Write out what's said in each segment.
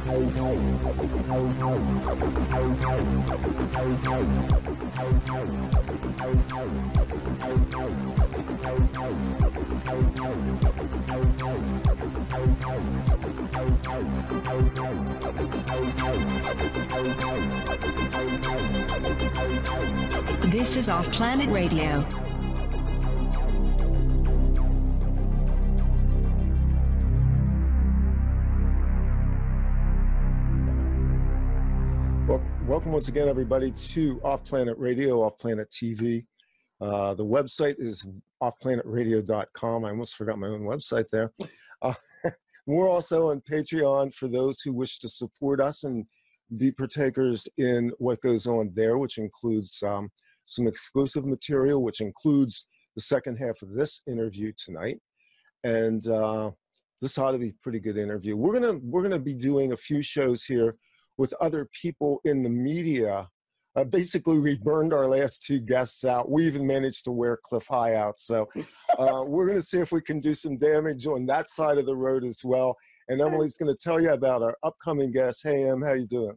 This is Off Planet Radio. Welcome once again, everybody, to Off Planet Radio, Off Planet TV. The website is offplanetradio.com. I almost forgot my own website there. We're also on Patreon for those who wish to support us and be partakers in what goes on there, which includes some exclusive material, which includes the second half of this interview tonight. And this ought to be a pretty good interview. We're gonna be doing a few shows here with other people in the media. Basically, we burned our last two guests out. We even managed to wear Cliff High out. So we're going to see if we can do some damage on that side of the road as well. And Emily's going to tell you about our upcoming guest. Hey, Em, how you doing?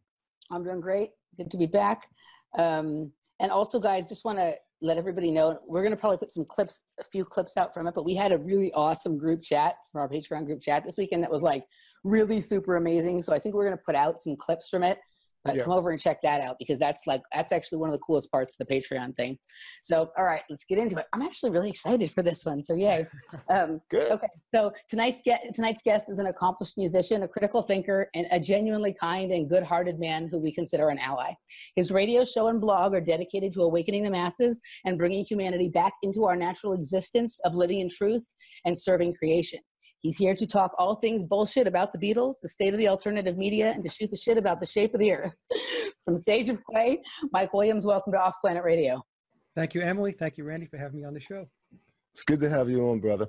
I'm doing great. Good to be back. And also, guys, just want to let everybody know, we're going to probably put a few clips out from it, but we had a really awesome group chat from our Patreon group chat this weekend that was like really super amazing. So I think we're going to put out some clips from it. But come over and check that out, because that's actually one of the coolest parts of the Patreon thing. So, all right, let's get into it. I'm actually really excited for this one. So, yay. Good. Okay. So tonight's guest is an accomplished musician, a critical thinker, and a genuinely kind and good-hearted man who we consider an ally. His radio show and blog are dedicated to awakening the masses and bringing humanity back into our natural existence of living in truth and serving creation. He's here to talk all things bullshit about the Beatles, the state of the alternative media, and to shoot the shit about the shape of the earth. From Sage of Quay, Mike Williams, welcome to Off Planet Radio. Thank you, Emily. Thank you, Randy, for having me on the show. It's good to have you on, brother.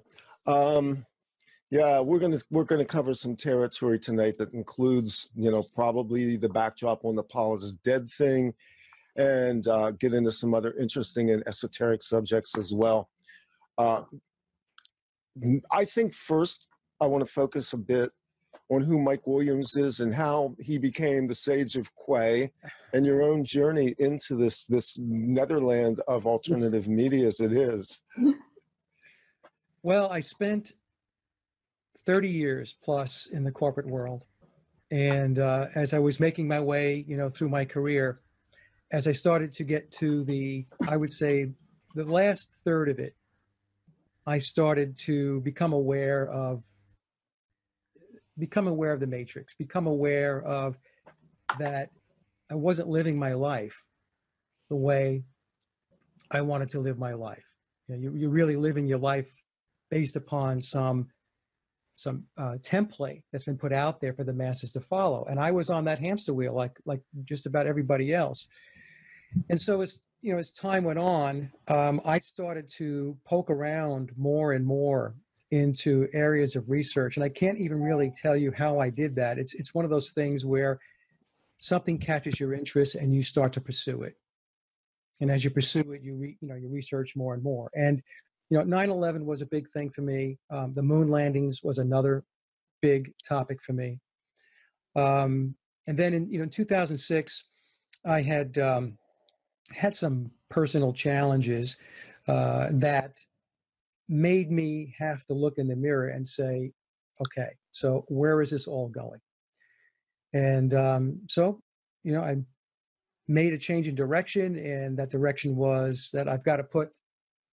Yeah, we're gonna cover some territory tonight that includes, probably the backdrop on the Paul is dead thing, and get into some other interesting and esoteric subjects as well. I think first I want to focus a bit on who Mike Williams is and how he became the Sage of Quay, and your own journey into this netherland of alternative media as it is. Well, I spent 30 years plus in the corporate world. And as I was making my way, through my career, as I started to get to I would say, the last third of it, I started to become aware of the matrix, become aware of that I wasn't living my life the way I wanted to live my life. You're really living your life based upon some template that's been put out there for the masses to follow. And I was on that hamster wheel, like just about everybody else. And so as time went on, I started to poke around more and more into areas of research. And I can't even really tell you how I did that. It's one of those things where something catches your interest and you start to pursue it. And as you pursue it, you research more and more. And 9/11 was a big thing for me. The moon landings was another big topic for me. And then in 2006, I had some personal challenges that made me have to look in the mirror and say, okay, so where is this all going? And so I made a change in direction, and that direction was that I've got to put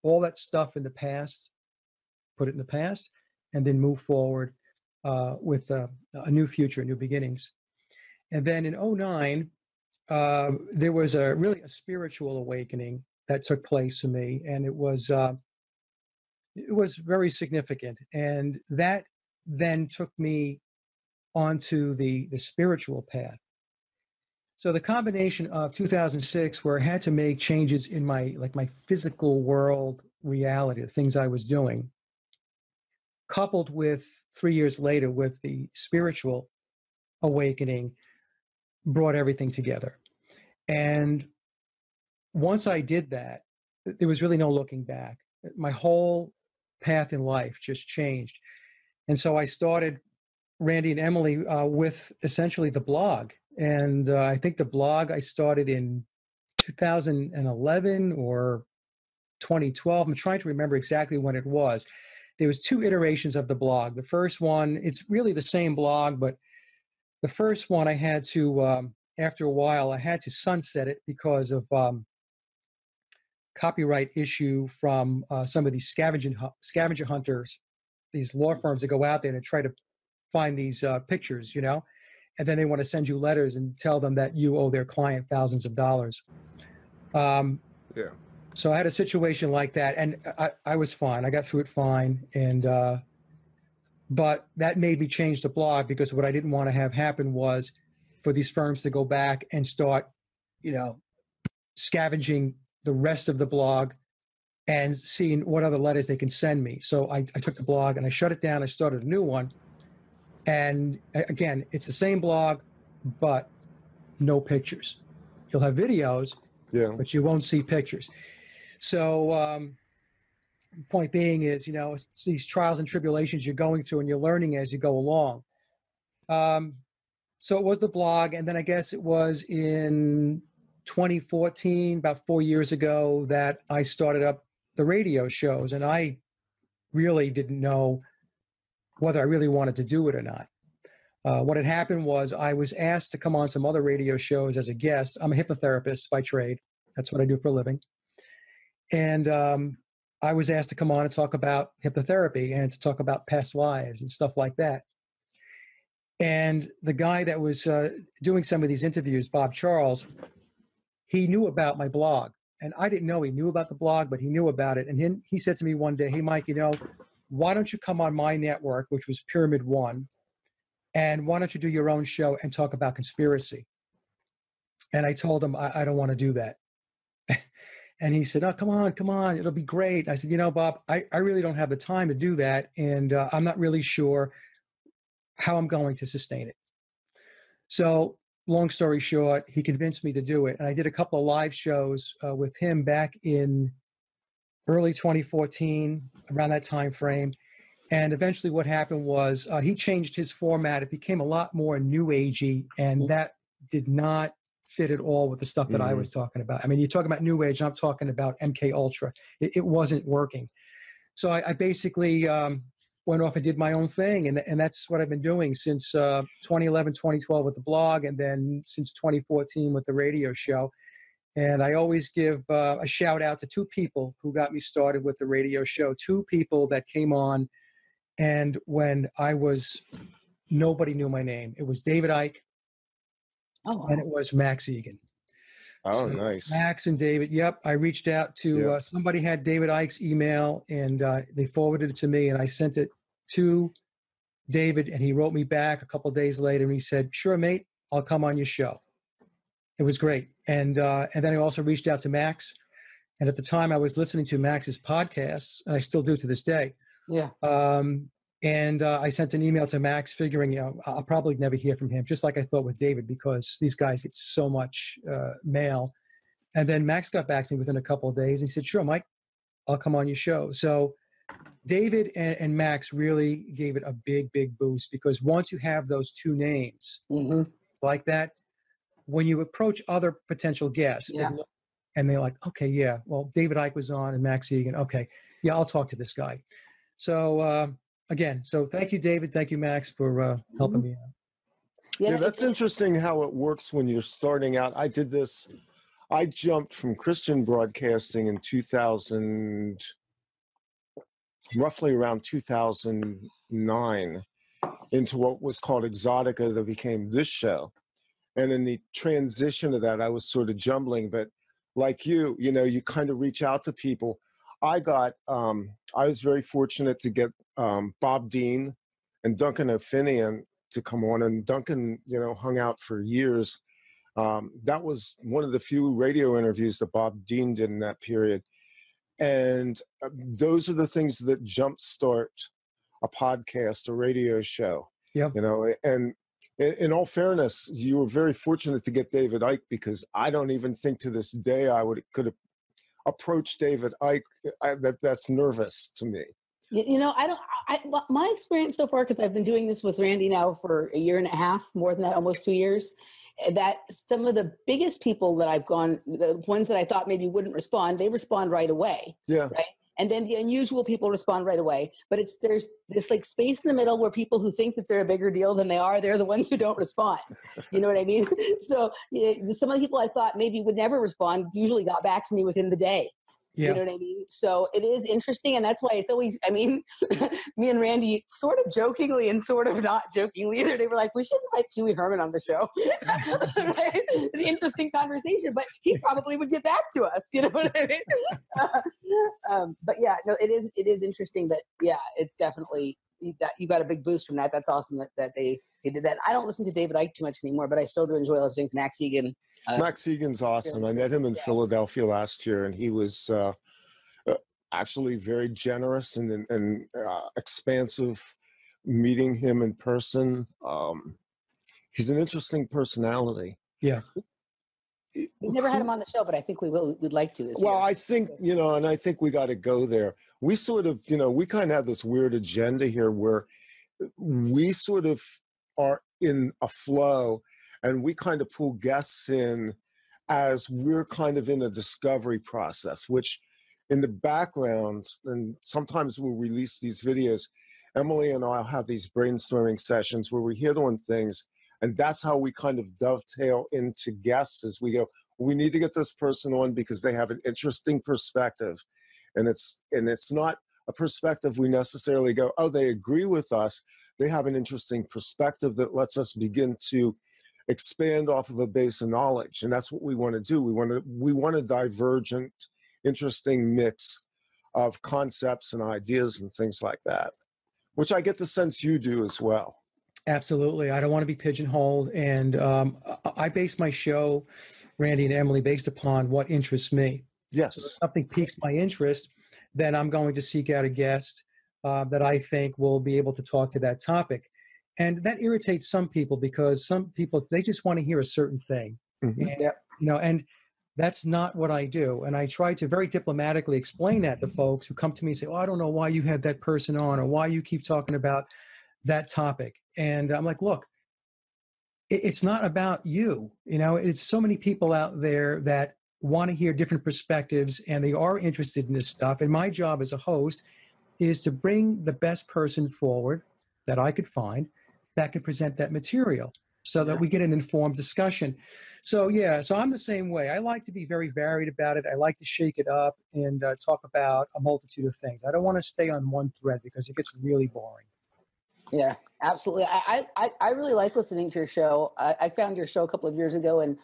all that stuff in the past, put it in the past, and then move forward with a new future, new beginnings. And then in 2009, there was really a spiritual awakening that took place for me, and it was very significant. And that then took me onto the spiritual path. So the combination of 2006, where I had to make changes in my physical world reality, the things I was doing, coupled with 3 years later with the spiritual awakening, brought everything together. And once I did that, there was really no looking back. My whole path in life just changed. And so I started Randy and Emily, with essentially the blog. And I think the blog I started in 2011 or 2012. I'm trying to remember exactly when it was. There was 2 iterations of the blog. The first one, it's really the same blog, but the first one I had to, after a while, I had to sunset it because of copyright issue from some of these scavenger hunters, these law firms that go out there and try to find these pictures, and then they want to send you letters and tell them that you owe their client thousands of dollars. Yeah. So I had a situation like that, and I was fine. I got through it fine, and but that made me change the blog, because what I didn't want to have happen was for these firms to go back and start, scavenging the rest of the blog and seeing what other letters they can send me. So I took the blog and I shut it down. I started a new one. And again, it's the same blog, but no pictures. You'll have videos, but you won't see pictures. So point being is, it's these trials and tribulations you're going through and you're learning as you go along. So it was the blog. And then I guess it was in 2014, about 4 years ago, that I started up the radio shows. And I really didn't know whether I really wanted to do it or not. What had happened was I was asked to come on some other radio shows as a guest. I'm a hypnotherapist by trade. That's what I do for a living. And I was asked to come on and talk about hypnotherapy and to talk about past lives and stuff like that. And the guy that was doing some of these interviews, Bob Charles, he knew about my blog. And I didn't know he knew about the blog, but he knew about it. And he said to me one day, "Hey, Mike, why don't you come on my network," which was Pyramid One, "and why don't you do your own show and talk about conspiracy?" And I told him, I don't want to do that. And he said, "Oh, come on, it'll be great." I said, "Bob, I really don't have the time to do that. And I'm not really sure how I'm going to sustain it." So long story short, he convinced me to do it. And I did a couple of live shows with him back in early 2014, around that time frame. And eventually what happened was he changed his format. It became a lot more new agey, and that did not fit at all with the stuff that I was talking about. I mean, you're talking about new age, and I'm talking about MKUltra. It wasn't working. So I basically went off and did my own thing. And that's what I've been doing since 2011, 2012 with the blog, and then since 2014 with the radio show. And I always give a shout out to 2 people who got me started with the radio show, 2 people that came on. And when nobody knew my name. It was David Icke, and it was Max Egan. Oh, so nice. Max and David. Yep. I reached out to somebody had David Icke's email, and they forwarded it to me, and I sent it to David, and he wrote me back a couple of days later, and he said, "Sure, mate, I'll come on your show." It was great. And then I also reached out to Max, and at the time I was listening to Max's podcasts, and I still do to this day. Yeah. And I sent an email to Max figuring, I'll probably never hear from him, just like I thought with David, because these guys get so much mail. And then Max got back to me within a couple of days and he said, "Sure, Mike, I'll come on your show." So David and Max really gave it a big, big boost, because once you have those 2 names like that, when you approach other potential guests, and they're like, "Okay, yeah, well, David Icke was on and Max Egan. Okay, yeah, I'll talk to this guy." So again, so thank you, David. Thank you, Max, for helping me out. Yeah, that's interesting how it works when you're starting out. I did this. I jumped from Christian broadcasting in 2000, roughly around 2009, into what was called Exotica that became this show. And in the transition of that, I was sort of jumbling, but like you kind of reach out to people. I was very fortunate to get Bob Dean and Duncan O'Finian to come on, and Duncan, hung out for years. That was one of the few radio interviews that Bob Dean did in that period. And those are the things that jumpstart a podcast, a radio show. Yeah. And in all fairness, you were very fortunate to get David Icke, because I don't even think to this day could have approached David Icke. That's nervous to me. I don't. My experience so far, because I've been doing this with Randy now for a year and a half, more than that, almost 2 years, that some of the biggest people that I've gone, the ones that I thought maybe wouldn't respond, they respond right away. Yeah. Right. And then the unusual people respond right away. But there's this like space in the middle where people who think that they're a bigger deal than they are, they're the ones who don't respond. You know what I mean? So some of the people I thought maybe would never respond usually got back to me within the day. Yeah. You know what I mean? So it is interesting. And that's why it's always, I mean, me and Randy sort of jokingly and sort of not jokingly, they were like, we should invite Pee Wee Herman on the show. Right? An interesting conversation, but he probably would get back to us. You know what I mean? But yeah, no, it is interesting. But yeah, it's definitely, you got a big boost from that. That's awesome that they did that. I don't listen to David Icke too much anymore, but I still do enjoy listening to Max Egan. Max Egan's awesome. I met him in Philadelphia last year, and he was actually very generous and expansive. Meeting him in person, he's an interesting personality. Yeah. We've never had him on the show, but I think we'd like to this year. I think, and I think we got to go there. We sort of, we kind of have this weird agenda here where we sort of are in a flow and we kind of pull guests in as we're kind of in a discovery process, which in the background, and sometimes we'll release these videos, Emily and I'll have these brainstorming sessions where we hit on things, and that's how we kind of dovetail into guests as we go, we need to get this person on because they have an interesting perspective. And it's not a perspective we necessarily go, oh, they agree with us. They have an interesting perspective that lets us begin to expand off of a base of knowledge. And that's what we want to do. We want a divergent, interesting mix of concepts and ideas and things like that, which I get the sense you do as well. Absolutely. I don't want to be pigeonholed. And I base my show, Randy and Emily, based upon what interests me. Yes. So if something piques my interest, then I'm going to seek out a guest that I think will be able to talk to that topic. And that irritates some people because some people, they just want to hear a certain thing. Mm-hmm. And, and that's not what I do. And I try to very diplomatically explain that to folks who come to me and say, oh, I don't know why you had that person on or why you keep talking about that topic. And I'm like, look, it's not about you. It's so many people out there that want to hear different perspectives and they are interested in this stuff. And my job as a host is to bring the best person forward that I could find that can present that material so that we get an informed discussion. So I'm the same way. I like to be very varied about it. I like to shake it up and talk about a multitude of things. I don't want to stay on one thread because it gets really boring. Yeah, absolutely. I really like listening to your show. I found your show a couple of years ago, and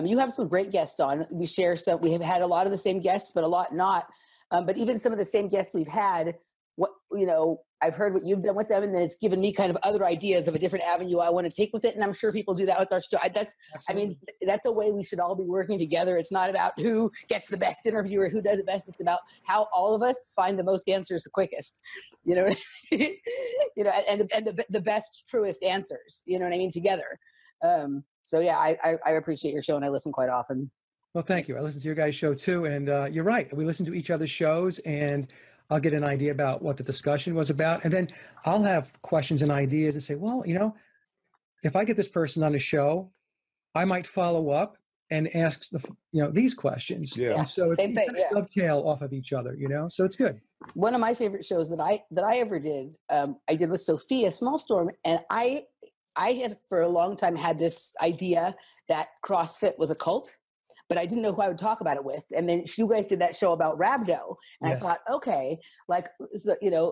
you have some great guests on. We share some. We have had a lot of the same guests, but a lot not. But even some of the same guests we've had, I've heard what you've done with them, and then it's given me kind of other ideas of a different avenue I want to take with it. And I'm sure people do that with our show. That's a way we should all be working together. It's not about who gets the best interview or who does it best. It's about how all of us find the most answers the quickest, and the best, truest answers, together. I appreciate your show and I listen quite often. Well, thank you. I listen to your guys' show too. And you're right. We listen to each other's shows and I'll get an idea about what the discussion was about. And then I'll have questions and ideas and say, well, if I get this person on a show, I might follow up and ask these questions. Yeah. And so it's Same thing, dovetail off of each other, so it's good. One of my favorite shows that I ever did, I did with Sophia Smallstorm. And I had for a long time had this idea that CrossFit was a cult, but I didn't know who I would talk about it with. And then you guys did that show about rhabdo. And yes. I thought, okay,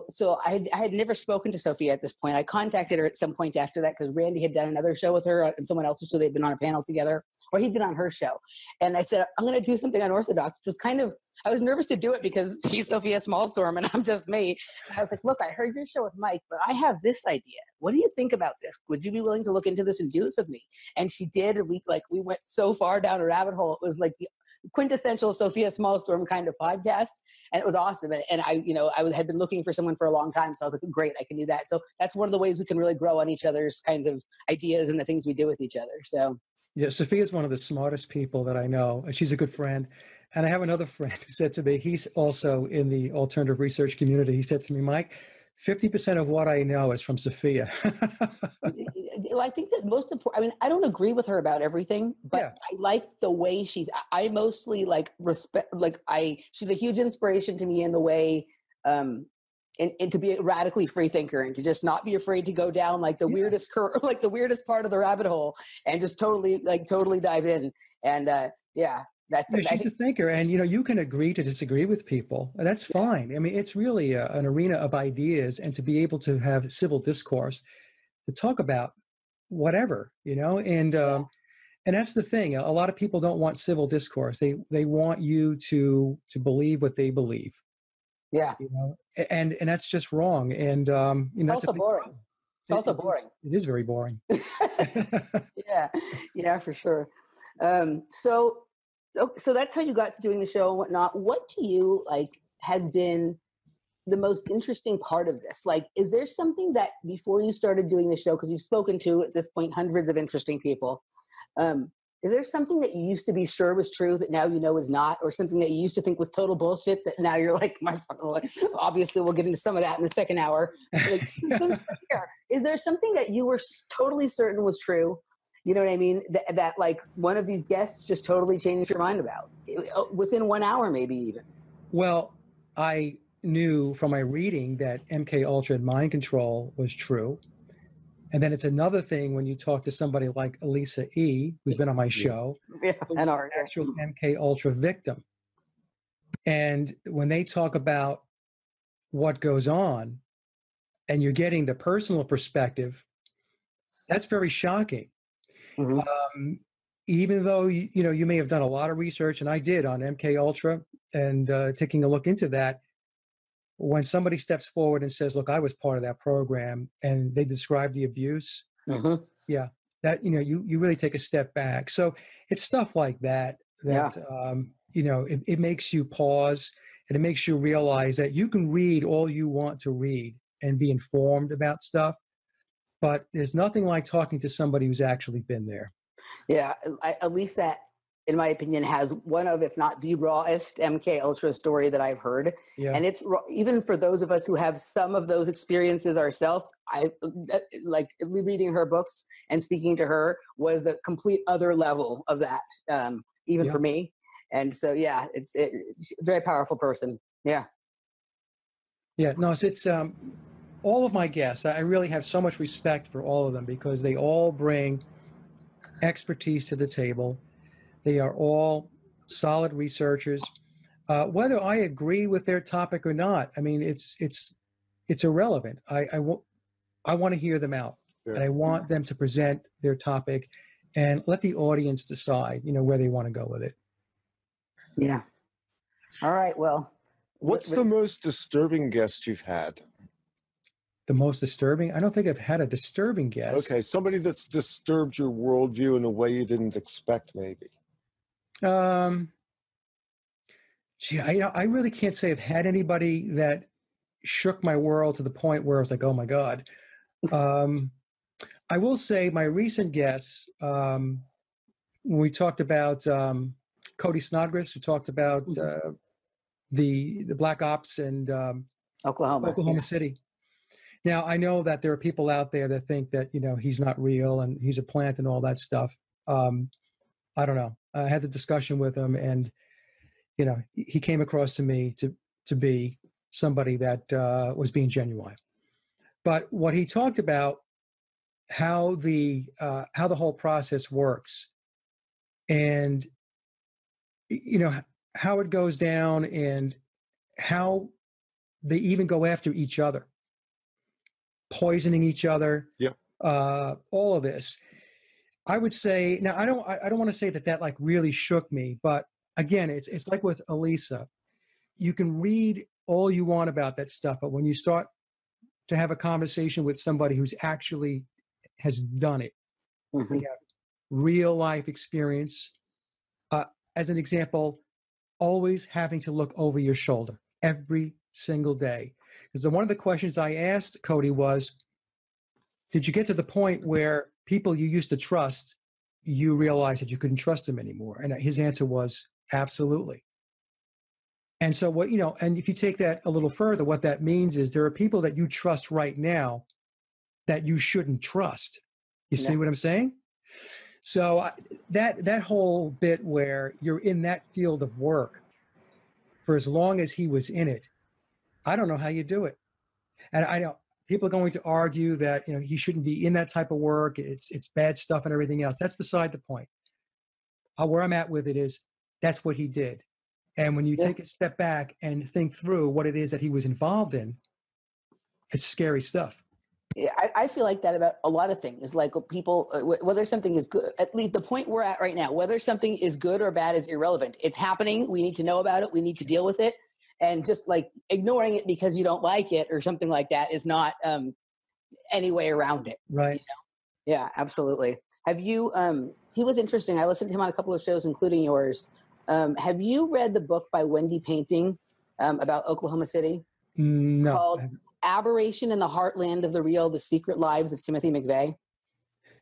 so I had never spoken to Sophia at this point. I contacted her at some point after that because Randy had done another show with her and someone else's show. They'd been on a panel together, or he'd been on her show. And I said, I'm going to do something unorthodox, which was kind of, I was nervous to do it because she's Sophia Smallstorm and I'm just me. And I was like, look, I heard your show with Mike, but I have this idea. What do you think about this? Would you be willing to look into this and do this with me? And she did. And we went so far down a rabbit hole. It was like the quintessential Sophia Smallstorm kind of podcast. And it was awesome. And I had been looking for someone for a long time. So I was like, great, I can do that. So that's one of the ways we can really grow on each other's kinds of ideas and the things we do with each other. So. Yeah, Sophia's one of the smartest people that I know. She's a good friend. And I have another friend who said to me, he's also in the alternative research community. He said to me, Mike, 50% of what I know is from Sophia. I think that most important, I mean, I don't agree with her about everything, but Yeah. I like the way I mostly like respect, she's a huge inspiration to me in the way, and to be a radically free thinker and to just not be afraid to go down like the weirdest like the weirdest part of the rabbit hole and just totally dive in. And She's a thinker, and you can agree to disagree with people. That's fine. I mean, it's really an arena of ideas, and to be able to have civil discourse to talk about whatever, and that's the thing. A lot of people don't want civil discourse. They want you to believe what they believe. Yeah. And that's just wrong. And it's also boring. Problem. It's also boring. It is very boring. Yeah, for sure. So that's how you got to doing the show and whatnot. What to you has been the most interesting part of this? Is there something that before you started doing the show, because you've spoken to at this point hundreds of interesting people, is there something that you used to be sure was true that now is not, or something that you used to think was total bullshit that now you're like, obviously we'll get into some of that in the second hour. Since we're here, is there something that you were totally certain was true? You know what I mean? That one of these guests just totally changed your mind about within 1 hour, maybe even. Well, I knew from my reading that MKULTRA and mind control was true. And then it's another thing when you talk to somebody like Elisa E., who's been on my show, an actual MKULTRA victim. And when they talk about what goes on, and you're getting the personal perspective, that's very shocking. Mm-hmm. Even though you may have done a lot of research, and I did on MKULTRA, and taking a look into that, when somebody steps forward and says, "Look, I was part of that program," and they describe the abuse, that you really take a step back. So it's stuff like that it makes you pause, and it makes you realize that you can read all you want to read and be informed about stuff, but there's nothing like talking to somebody who's actually been there. Yeah, at least that, in my opinion, has one of, if not the rawest MKULTRA story that I've heard. Yeah. And it's even for those of us who have some of those experiences ourselves. I like reading her books and speaking to her was a complete other level of that, even for me. And so, it's a very powerful person. Yeah. Yeah. No, it's all of my guests. I really have so much respect for all of them because they all bring expertise to the table. They are all solid researchers. Whether I agree with their topic or not, I mean, it's irrelevant. I want to hear them out, and I want them to present their topic, and let the audience decide, where they want to go with it. Yeah. All right. Well, what's the most disturbing guest you've had? The most disturbing? I don't think I've had a disturbing guest. Okay, somebody that's disturbed your worldview in a way you didn't expect, maybe. I really can't say I've had anybody that shook my world to the point where I was like, oh my God. I will say my recent guests, when we talked about Cody Sinagra, who talked about the Black Ops and Oklahoma City. Now, I know that there are people out there that think that, he's not real and he's a plant and all that stuff. I don't know. I had the discussion with him, and, he came across to me to be somebody that was being genuine. But what he talked about, how the whole process works, and, how it goes down, and how they even go after each other, poisoning each other. Yeah. All of this. I would say, now I don't want to say that like really shook me, but again, it's like with Elisa. You can read all you want about that stuff, but when you start to have a conversation with somebody who's actually has done it, real life experience, as an example, always having to look over your shoulder every single day. Because one of the questions I asked Cody was, did you get to the point where people you used to trust, you realized that you couldn't trust them anymore? And his answer was, absolutely. And so what, and if you take that a little further, what that means is there are people that you trust right now that you shouldn't trust. You see what I'm saying? So that whole bit where you're in that field of work for as long as he was in it, I don't know how you do it. And I know people are going to argue that, he shouldn't be in that type of work. It's bad stuff and everything else. That's beside the point. Where I'm at with it is that's what he did. And when you take a step back and think through what it is that he was involved in, it's scary stuff. Yeah, I feel like that about a lot of things. Like people, whether something is good, at least the point we're at right now, whether something is good or bad is irrelevant. It's happening. We need to know about it. We need to deal with it. And just like ignoring it because you don't like it or something like that is not any way around it. Right. Yeah, absolutely. Have you, he was interesting. I listened to him on a couple of shows, including yours. Have you read the book by Wendy Painting about Oklahoma City? It's called Aberration in the Heartland of the Real, The Secret Lives of Timothy McVeigh.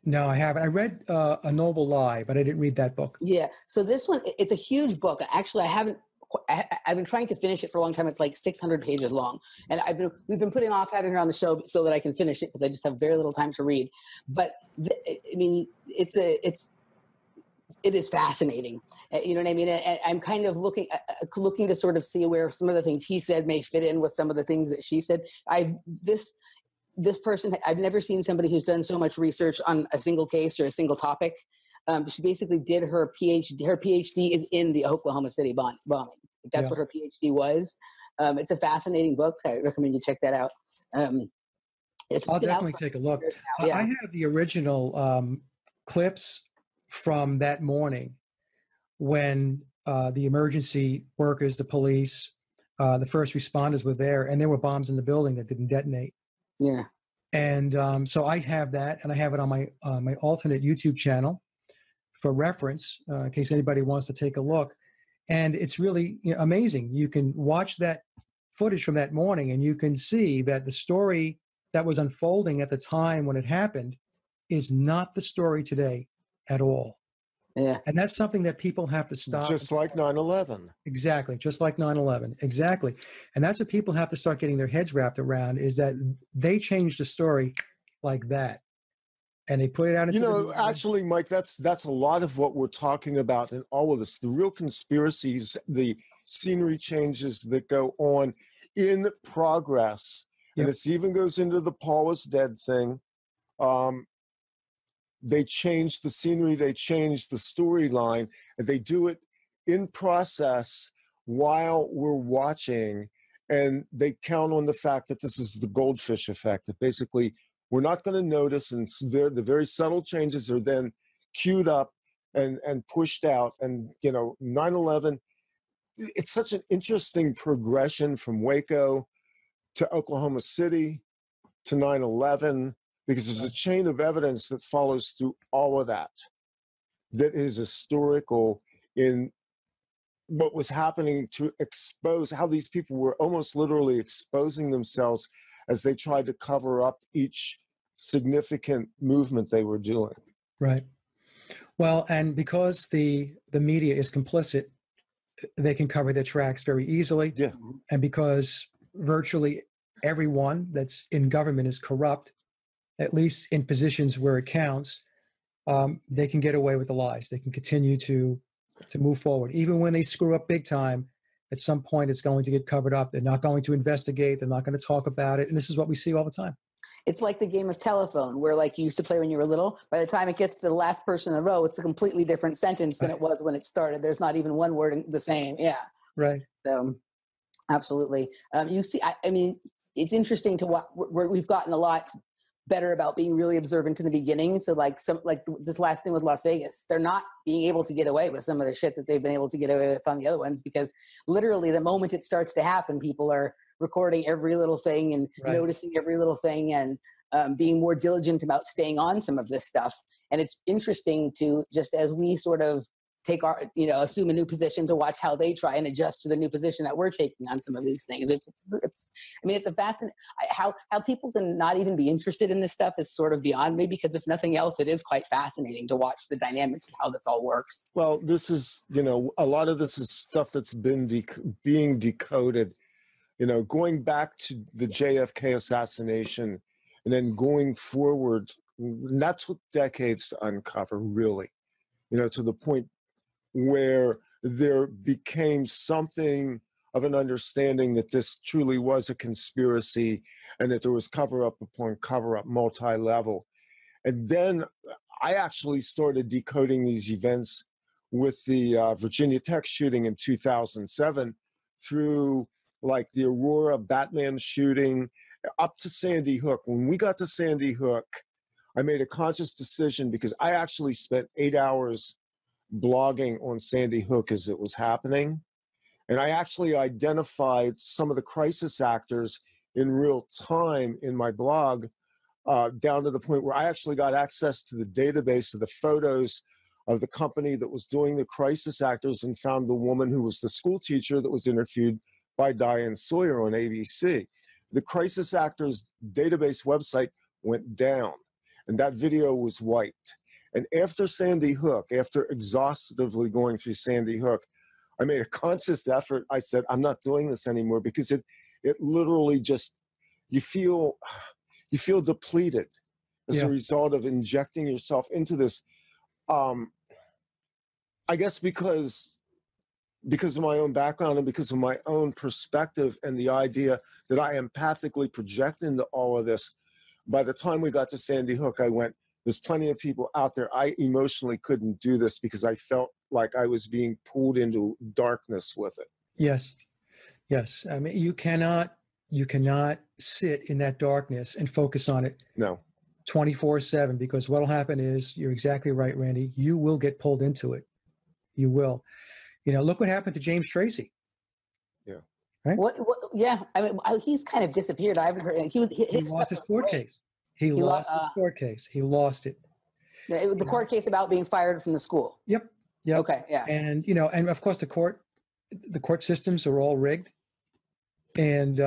No, I haven't. I read A Noble Lie, but I didn't read that book. Yeah. So this one, it's a huge book. Actually, I've been trying to finish it for a long time. It's like 600 pages long. And we've been putting off having her on the show so that I can finish it because I just have very little time to read. But it is fascinating. You know what I mean? I'm kind of looking to sort of see where some of the things he said may fit in with some of the things that she said. This person, I've never seen somebody who's done so much research on a single case or a single topic. She basically did her PhD. Her PhD is in the Oklahoma City bombing. That's what her PhD was. It's a fascinating book. I recommend you check that out. I'll definitely take a look. Yeah. I have the original clips from that morning when the emergency workers, the police, the first responders were there, and there were bombs in the building that didn't detonate. Yeah. And so I have that, and I have it on my alternate YouTube channel for reference, in case anybody wants to take a look. And it's really amazing. You can watch that footage from that morning, and you can see that the story that was unfolding at the time when it happened is not the story today at all. Yeah. And that's something that people have to stop. Just like 9/11. Exactly. Just like 9/11. Exactly. And that's what people have to start getting their heads wrapped around, is that they changed the story like that. And they put it out into actually, Mike, that's a lot of what we're talking about in all of this. The real conspiracies, the scenery changes that go on in progress. Yep. And this even goes into the Paul is dead thing. They change the scenery, they change the storyline, and they do it in process while we're watching. And they count on the fact that this is the Goldfish Effect, that basically we're not going to notice, and the very subtle changes are then queued up and pushed out. And, 9/11, it's such an interesting progression from Waco to Oklahoma City to 9/11, because there's a chain of evidence that follows through all of that is historical in what was happening, to expose how these people were almost literally exposing themselves as they tried to cover up each significant movement they were doing. Right. Well, and because the media is complicit, they can cover their tracks very easily. Yeah. And because virtually everyone that's in government is corrupt, at least in positions where it counts, they can get away with the lies. They can continue to move forward. Even when they screw up big time, at some point it's going to get covered up. They're not going to investigate. They're not going to talk about it. And this is what we see all the time. It's like the game of telephone, where like you used to play when you were little. By the time it gets to the last person in the row, it's a completely different sentence than it was when it started. There's not even one word the same. Yeah. Right. So absolutely. You see, I mean, it's interesting to watch. We've gotten a lot better about being really observant in the beginning. So like this last thing with Las Vegas, they're not being able to get away with some of the shit that they've been able to get away with on the other ones, because literally the moment it starts to happen, people are recording every little thing and noticing every little thing, and being more diligent about staying on some of this stuff. And it's interesting to, just as we sort of take our, assume a new position to watch how they try and adjust to the new position that we're taking on some of these things. It's a fascinating, how people can not even be interested in this stuff is sort of beyond me, because if nothing else, it is quite fascinating to watch the dynamics of how this all works. Well, this is, a lot of this is stuff that's been being decoded, going back to the JFK assassination and then going forward. And that took decades to uncover, really, to the point where there became something of an understanding that this truly was a conspiracy and that there was cover-up upon cover-up, multi-level. And then I actually started decoding these events with the Virginia Tech shooting in 2007 through like the Aurora Batman shooting up to Sandy Hook. When we got to Sandy Hook, I made a conscious decision because I actually spent 8 hours blogging on Sandy Hook as it was happening. And I actually identified some of the crisis actors in real time in my blog, down to the point where I actually got access to the database of the photos of the company that was doing the crisis actors and found the woman who was the school teacher that was interviewed by Diane Sawyer on ABC. The crisis actors database website went down and that video was wiped. And after Sandy Hook, after exhaustively going through Sandy Hook, I made a conscious effort. I said, I'm not doing this anymore, because it literally just, you feel depleted as a result of injecting yourself into this. I guess because of my own background and because of my own perspective and the idea that I empathically project into all of this, by the time we got to Sandy Hook, I went, there's plenty of people out there. I emotionally couldn't do this because I felt like I was being pulled into darkness with it. Yes. Yes. I mean, you cannot sit in that darkness and focus on it. No. 24/7, because what'll happen is, you're exactly right, Randy, you will get pulled into it. You will. Look what happened to James Tracy. Yeah. Right? Yeah. I mean, he's kind of disappeared. I haven't heard. He lost his court case. He lost his court case. He lost it. The court case about being fired from the school. Yep. Okay. Yeah. And and of course the court systems are all rigged. And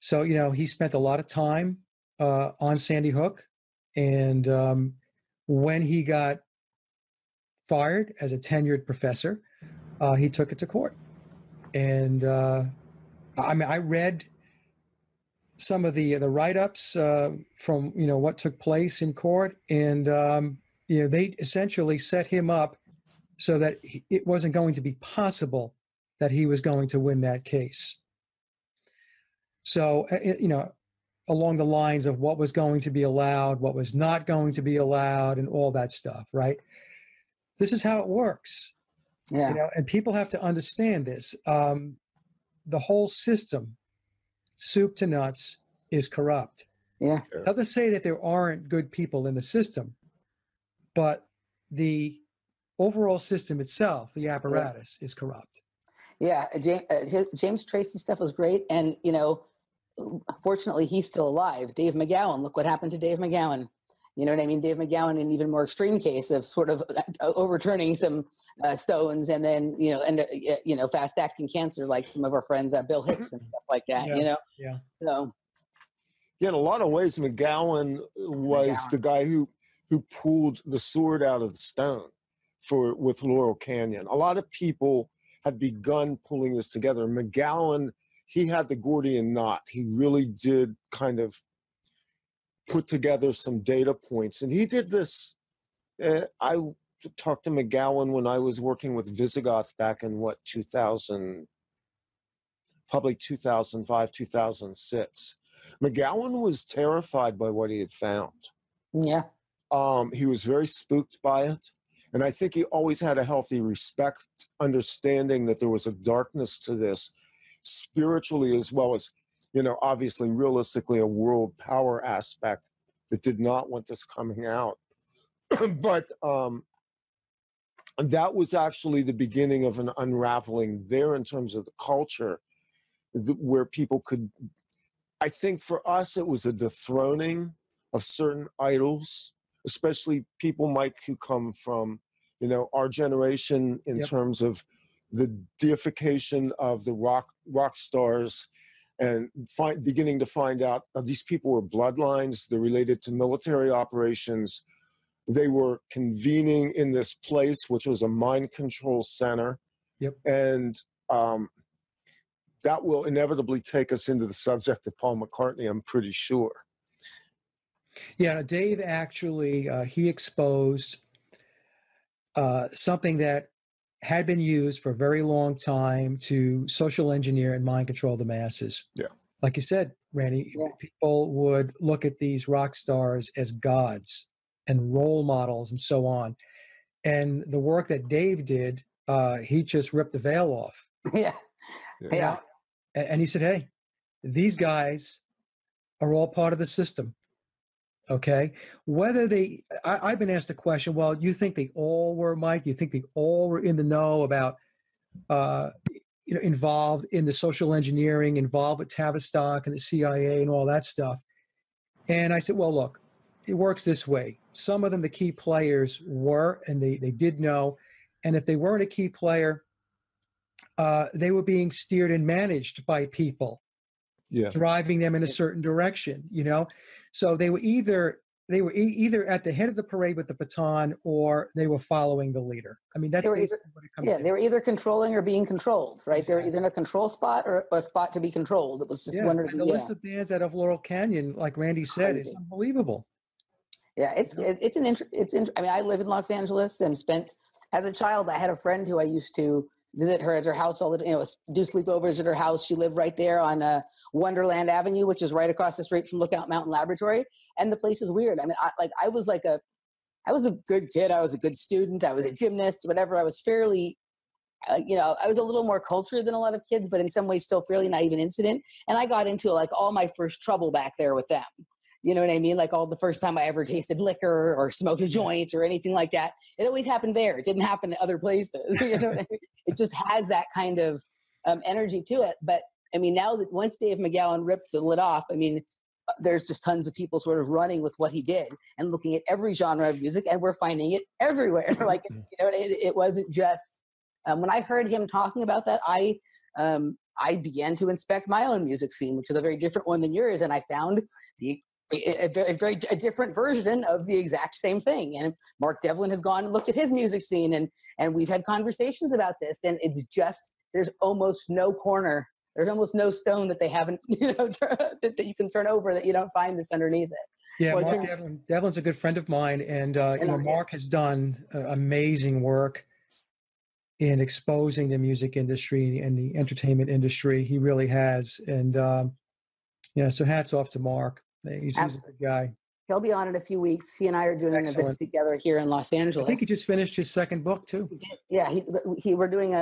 so he spent a lot of time on Sandy Hook, and when he got fired as a tenured professor, he took it to court. And I read some of the write-ups from what took place in court, and they essentially set him up so that it wasn't going to be possible that he was going to win that case. So along the lines of what was going to be allowed, what was not going to be allowed, and all that stuff, right? This is how it works. Yeah. And people have to understand this. The whole system, soup to nuts, is corrupt. Yeah. Not to say that there aren't good people in the system, but the overall system itself, the apparatus, is corrupt. Yeah. James Tracy stuff was great. And, fortunately, he's still alive. Dave McGowan, look what happened to Dave McGowan. You know what I mean? Dave McGowan, an even more extreme case of sort of overturning some stones, and then, fast acting cancer, like some of our friends, Bill Hicks and stuff like that, Yeah. So. Yeah, in a lot of ways, McGowan was the guy who pulled the sword out of the stone with Laurel Canyon. A lot of people had begun pulling this together. McGowan, he had the Gordian knot. He really did kind of put together some data points. And he did this. I talked to McGowan when I was working with Visigoth back in, 2000, probably 2005, 2006. McGowan was terrified by what he had found. Yeah. He was very spooked by it. And I think he always had a healthy respect, understanding that there was a darkness to this, spiritually as well as, obviously, realistically, a world power aspect that did not want this coming out. But that was actually the beginning of an unraveling there in terms of the culture, where people could, I think for us, it was a dethroning of certain idols, especially people, Mike, who come from you know, our generation in terms of the deification of the rock stars, and beginning to find out these people were bloodlines. They're related to military operations. They were convening in this place, which was a mind control center. And that will inevitably take us into the subject of Paul McCartney, I'm pretty sure. Yeah, Dave actually, he exposed something that had been used for a very long time to social engineer and mind control the masses. Yeah. Like you said, Randy, people would look at these rock stars as gods and role models and so on. And the work that Dave did, he just ripped the veil off. Yeah. And he said, hey, these guys are all part of the system. Okay. Whether I've been asked the question, well, you think they all were, Mike? You think they all were in the know about, involved in the social engineering, involved with Tavistock and the CIA and all that stuff? And I said, well, look, it works this way. Some of them, the key players were, and they did know. And if they weren't a key player, they were being steered and managed by people. Driving them in a certain direction, you know. So they were either at the head of the parade with the baton, or they were following the leader. I mean, that's basically what it comes to. They were either controlling or being controlled, right? Exactly. They were either in a control spot or a spot to be controlled. It was just one or the other. The list of bands out of Laurel Canyon, like Randy said, is unbelievable. Yeah, it's I mean, I live in Los Angeles and as a child, I had a friend who I used to visit her at her house all the time, do sleepovers at her house. She lived right there on Wonderland Avenue, which is right across the street from Lookout Mountain Laboratory. And the place is weird. I mean, I was a good kid. I was a good student. I was a gymnast, whatever. I was fairly, I was a little more cultured than a lot of kids, but in some ways still fairly naive and innocent. And I got into like all my first trouble back there with them. You know what I mean? Like the first time I ever tasted liquor or smoked a joint or anything like that. It always happened there. It didn't happen in other places. You know what I mean? It just has that kind of energy to it. But I mean, now that once Dave McGowan ripped the lid off, I mean, there's just tons of people sort of running with what he did and looking at every genre of music, and we're finding it everywhere. Like, it wasn't just, when I heard him talking about that, I began to inspect my own music scene, which is a very different one than yours. And I found a different version of the exact same thing. And Mark Devlin has gone and looked at his music scene, and we've had conversations about this. And it's just, there's almost no corner, there's almost no stone that they haven't, that you can turn over that you don't find this underneath it. Yeah, Mark Devlin's a good friend of mine, and Mark has done amazing work in exposing the music industry and the entertainment industry. He really has, and so hats off to Mark. He's a good guy. He'll be on in a few weeks. He and I are doing an event together here in Los Angeles. I think he just finished his second book too. He did. Yeah, we're doing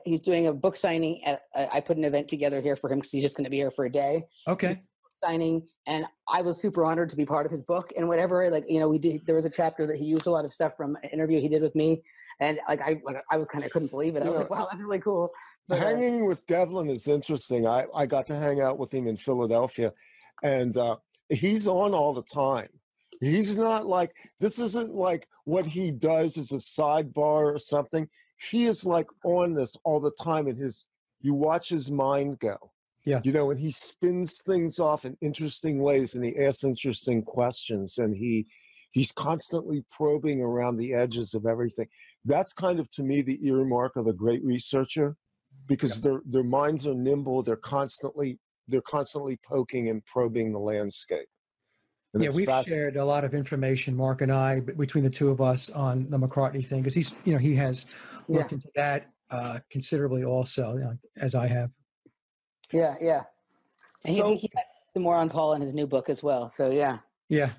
he's doing a book signing. I put an event together here for him because he's just going to be here for a day. Okay. Signing, and I was super honored to be part of his book and whatever. Like, we did. There was a chapter that he used a lot of stuff from an interview he did with me, and I was kind of couldn't believe it. I was like, wow, that's really cool. But, hanging with Devlin is interesting. I got to hang out with him in Philadelphia, and he's on all the time. He's not like, this isn't like what he does as a sidebar or something. He is like on this all the time, and you watch his mind go. Yeah. And he spins things off in interesting ways, and he asks interesting questions, and he's constantly probing around the edges of everything. That's kind of, to me, the earmark of a great researcher, because their minds are nimble. They're constantly poking and probing the landscape. And we've shared a lot of information, Mark and I, between the two of us, on the McCartney thing, because he has looked into that considerably also, as I have. Yeah. And he has some more on Paul in his new book as well. So, yeah. Yeah.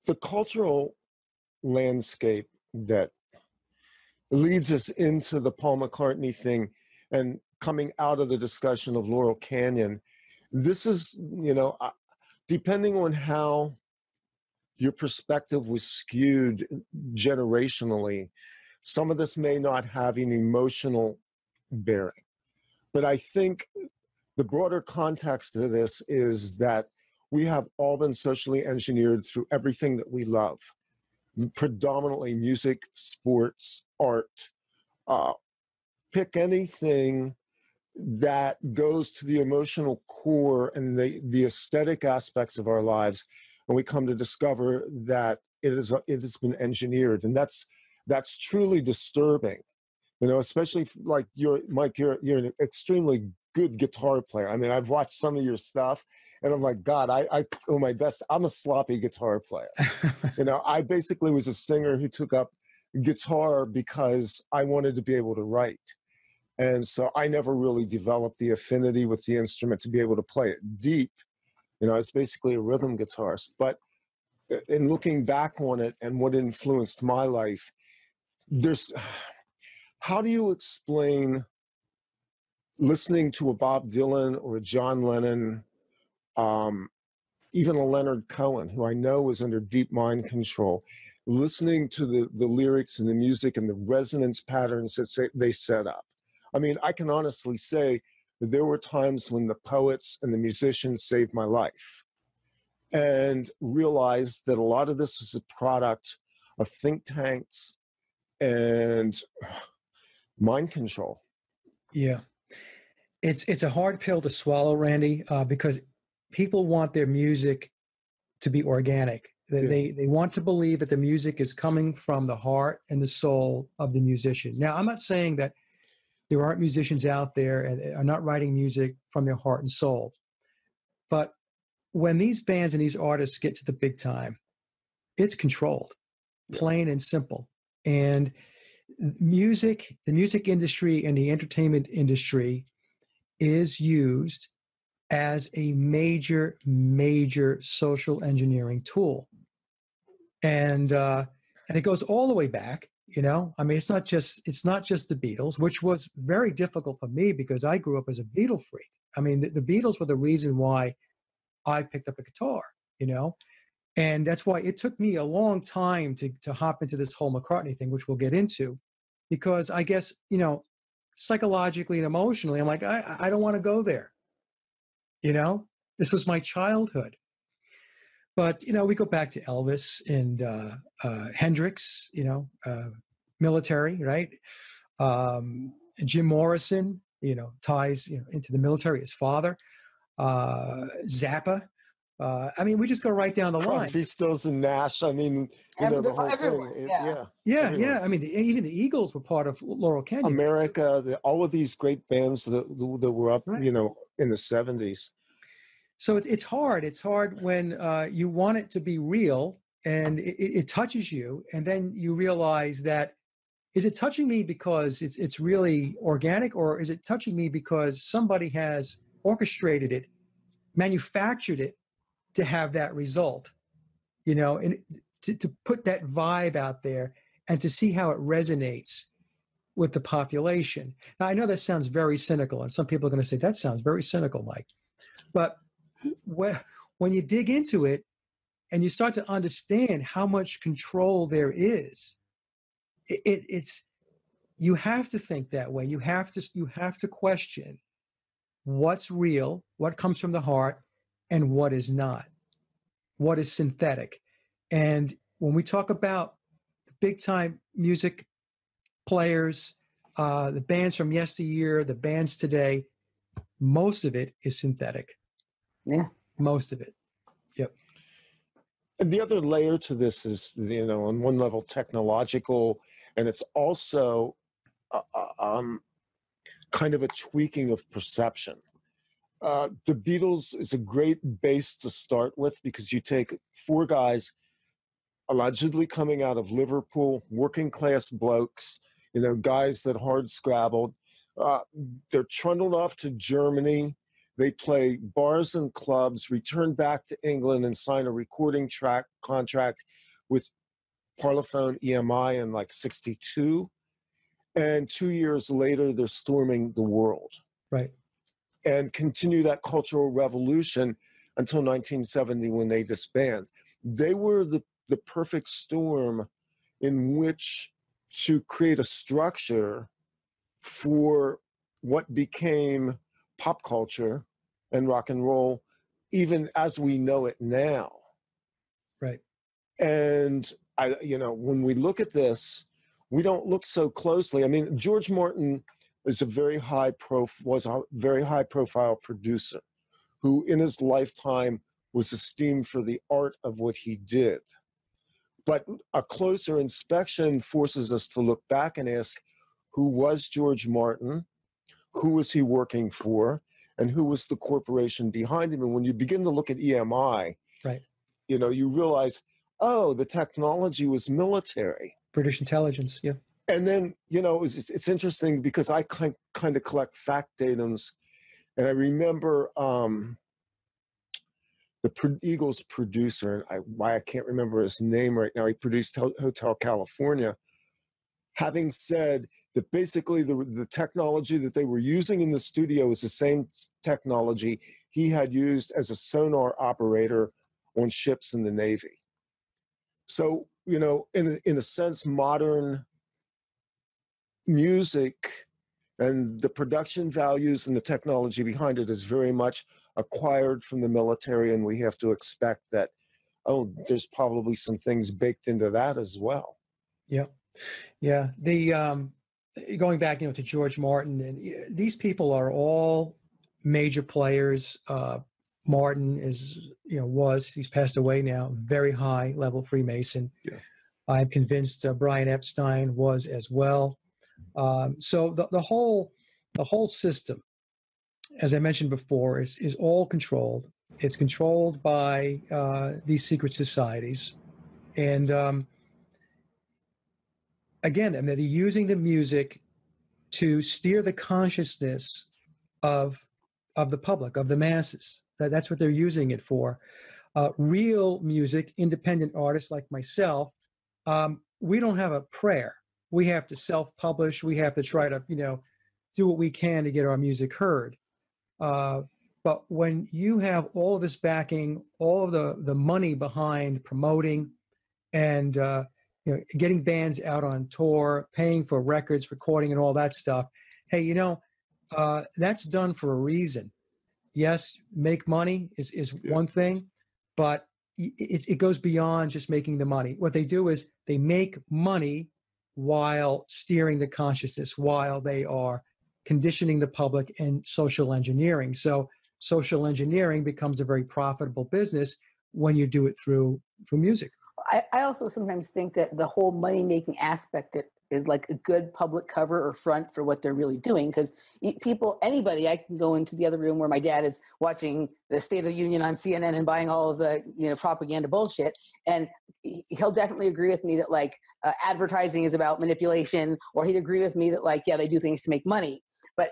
The cultural landscape that leads us into the Paul McCartney thing and coming out of the discussion of Laurel Canyon, this is, depending on how your perspective was skewed generationally, some of this may not have an emotional bearing. But I think the broader context of this is that we have all been socially engineered through everything that we love. predominantly music, sports, art. Pick anything that goes to the emotional core and the aesthetic aspects of our lives, and we come to discover that it has been engineered, and that's truly disturbing. You know, especially like Mike, you're an extremely good guitar player. I mean, I've watched some of your stuff, and I'm like, God, I owe my best. I'm a sloppy guitar player. You know, I basically was a singer who took up guitar because I wanted to be able to write. And so I never really developed the affinity with the instrument to be able to play it deep. You know, I was basically a rhythm guitarist. But in looking back on it and what influenced my life, how do you explain listening to a Bob Dylan or a John Lennon, even a Leonard Cohen, who I know was under deep mind control, listening to the lyrics and the music and the resonance patterns that they set up? I mean, I can honestly say that there were times when the poets and the musicians saved my life, and realized that a lot of this was a product of think tanks and mind control. Yeah. It's a hard pill to swallow, Randy, because people want their music to be organic. They want to believe that the music is coming from the heart and the soul of the musician. Now, I'm not saying that there aren't musicians out there and are not writing music from their heart and soul. But when these bands and these artists get to the big time, it's controlled, plain and simple. And the music industry and the entertainment industry is used as a major, major social engineering tool. And it goes all the way back. You know, I mean, it's not just the Beatles, which was very difficult for me because I grew up as a Beatle freak. I mean, the Beatles were the reason why I picked up a guitar, you know, and that's why it took me a long time to hop into this whole McCartney thing, which we'll get into, because I guess, you know, psychologically and emotionally, I'm like, I don't want to go there. You know, this was my childhood. But, you know, we go back to Elvis and Hendrix, you know, military, right? Jim Morrison, you know, ties, you know, into the military, his father. Zappa. I mean, we just go right down the line. Crosby, Stills, and Nash. I mean, you know, the whole everywhere, thing. Yeah. I mean, even the Eagles were part of Laurel Canyon. America, all of these great bands that were up, right, you know, in the 70s. So it's hard. It's hard when you want it to be real and it touches you, and then you realize that, is it touching me because it's really organic, or is it touching me because somebody has orchestrated it, manufactured it to have that result, you know, and to put that vibe out there and to see how it resonates with the population. Now, I know that sounds very cynical, and some people are going to say, that sounds very cynical, Mike. But when you dig into it and you start to understand how much control there is, it's you have to think that way. You have to question what's real, what comes from the heart, and what is not, what is synthetic. And when we talk about big time music players, the bands from yesteryear, the bands today, most of it is synthetic. Yeah. Most of it. Yep. And the other layer to this is, you know, on one level technological, and it's also kind of a tweaking of perception. The Beatles is a great base to start with, because you take four guys allegedly coming out of Liverpool, working class blokes, you know, guys that hard scrabbled. They're trundled off to Germany. They play bars and clubs, return back to England and sign a recording contract with Parlophone EMI in like 62. And 2 years later, they're storming the world. Right. And continue that cultural revolution until 1970, when they disband. They were the perfect storm in which to create a structure for what became pop culture and rock and roll, even as we know it now. Right. And when we look at this, we don't look so closely. I mean, George Martin is was a very high profile producer who in his lifetime was esteemed for the art of what he did. But a closer inspection forces us to look back and ask, who was George Martin? Who was he working for? And who was the corporation behind him? And when you begin to look at EMI, right, you realize, oh, the technology was military. British intelligence, yeah. And then, it's interesting because I kind of collect fact datums. And I remember the Eagles producer, and I can't remember his name right now, he produced Hotel California, having said that basically the technology that they were using in the studio was the same technology he had used as a sonar operator on ships in the Navy. So, in a sense, modern music and the production values and the technology behind it is very much acquired from the military, and we have to expect that, there's probably some things baked into that as well. Yeah. Yeah. The going back, to George Martin, and these people are all major players. Martin he's passed away now, very high level Freemason. Yeah. I'm convinced Brian Epstein was as well. So the whole system, as I mentioned before, is all controlled. It's controlled by these secret societies, and again, they're using the music to steer the consciousness of the public, of the masses. That's what they're using it for. Real music, independent artists like myself, we don't have a prayer. We have to self-publish. We have to try to, do what we can to get our music heard. But when you have all of this backing, all of the money behind promoting and getting bands out on tour, paying for records, recording, and all that stuff. Hey, that's done for a reason. Yes, make money is one thing, but it goes beyond just making the money. What they do is they make money while steering the consciousness, while they are conditioning the public and social engineering. So social engineering becomes a very profitable business when you do it through music. I also sometimes think that the whole money-making aspect is like a good public cover or front for what they're really doing. Because anybody, I can go into the other room where my dad is watching the State of the Union on CNN and buying all of the propaganda bullshit, and he'll definitely agree with me that advertising is about manipulation, or he'd agree with me that they do things to make money. But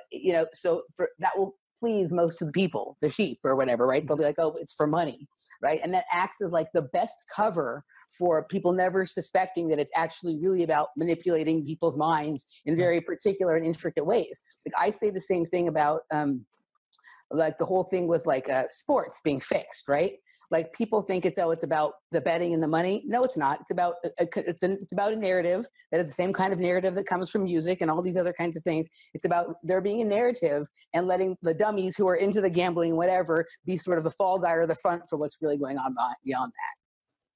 so that will please most of the people, the sheep or whatever, right? They'll be like, oh, it's for money, right? And that acts as like the best cover for people never suspecting that it's actually really about manipulating people's minds in very particular and intricate ways. Like I say the same thing about the whole thing with sports being fixed, right? Like people think it's about the betting and the money. No, it's not. It's about a narrative that is the same kind of narrative that comes from music and all these other kinds of things. It's about there being a narrative and letting the dummies who are into the gambling, whatever, be sort of the fall guy or the front for what's really going on beyond that.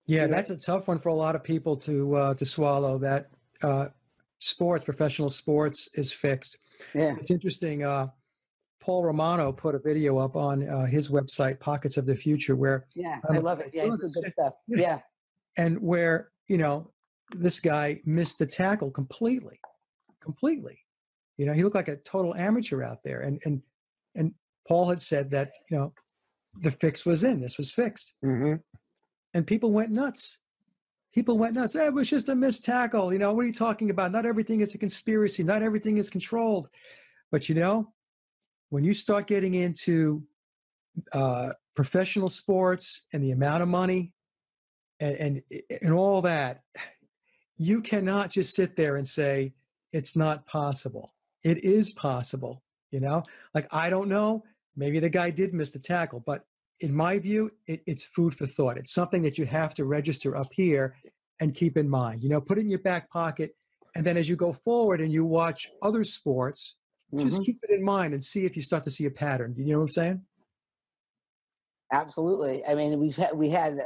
Yeah, that's a tough one for a lot of people to swallow. That professional sports, is fixed. Yeah, it's interesting. Paul Romano put a video up on his website, Pockets of the Future, where I love it. Yeah, it's good stuff. Yeah, and where this guy missed the tackle completely. He looked like a total amateur out there, and Paul had said that the fix was in. This was fixed. Mm-hmm. And people went nuts. It was just a missed tackle. What are you talking about? Not everything is a conspiracy. Not everything is controlled. But when you start getting into professional sports and the amount of money and all that, you cannot just sit there and say it's not possible. It is possible. I don't know. Maybe the guy did miss the tackle, but in my view, it's food for thought. It's something that you have to register up here and keep in mind. Put it in your back pocket, and then as you go forward and you watch other sports, just keep it in mind and see if you start to see a pattern. You know what I'm saying? Absolutely. I mean, we had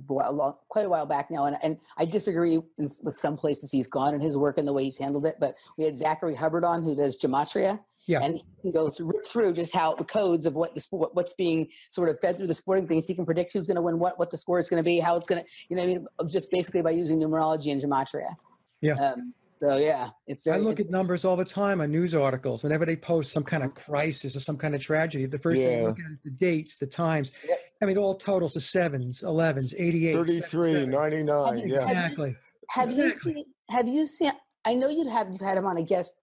quite a while back now, and I disagree with some places he's gone in his work and the way he's handled it. But we had Zachary Hubbard on, who does gematria, Yeah. and he can go through just how the codes of what's being sort of fed through the sporting things. He can predict who's going to win, what the score is going to be, how it's going to, you know, what I mean, just basically by using numerology and gematria. Yeah. So yeah, it's very. I look at numbers all the time on news articles. Whenever they post some kind of crisis or some kind of tragedy, the first thing you look at is the dates, the times. Yep. I mean, all totals, the 7s, 11s, 88, 33, 77. 99. Exactly. Have you seen? I know you've had him on a guest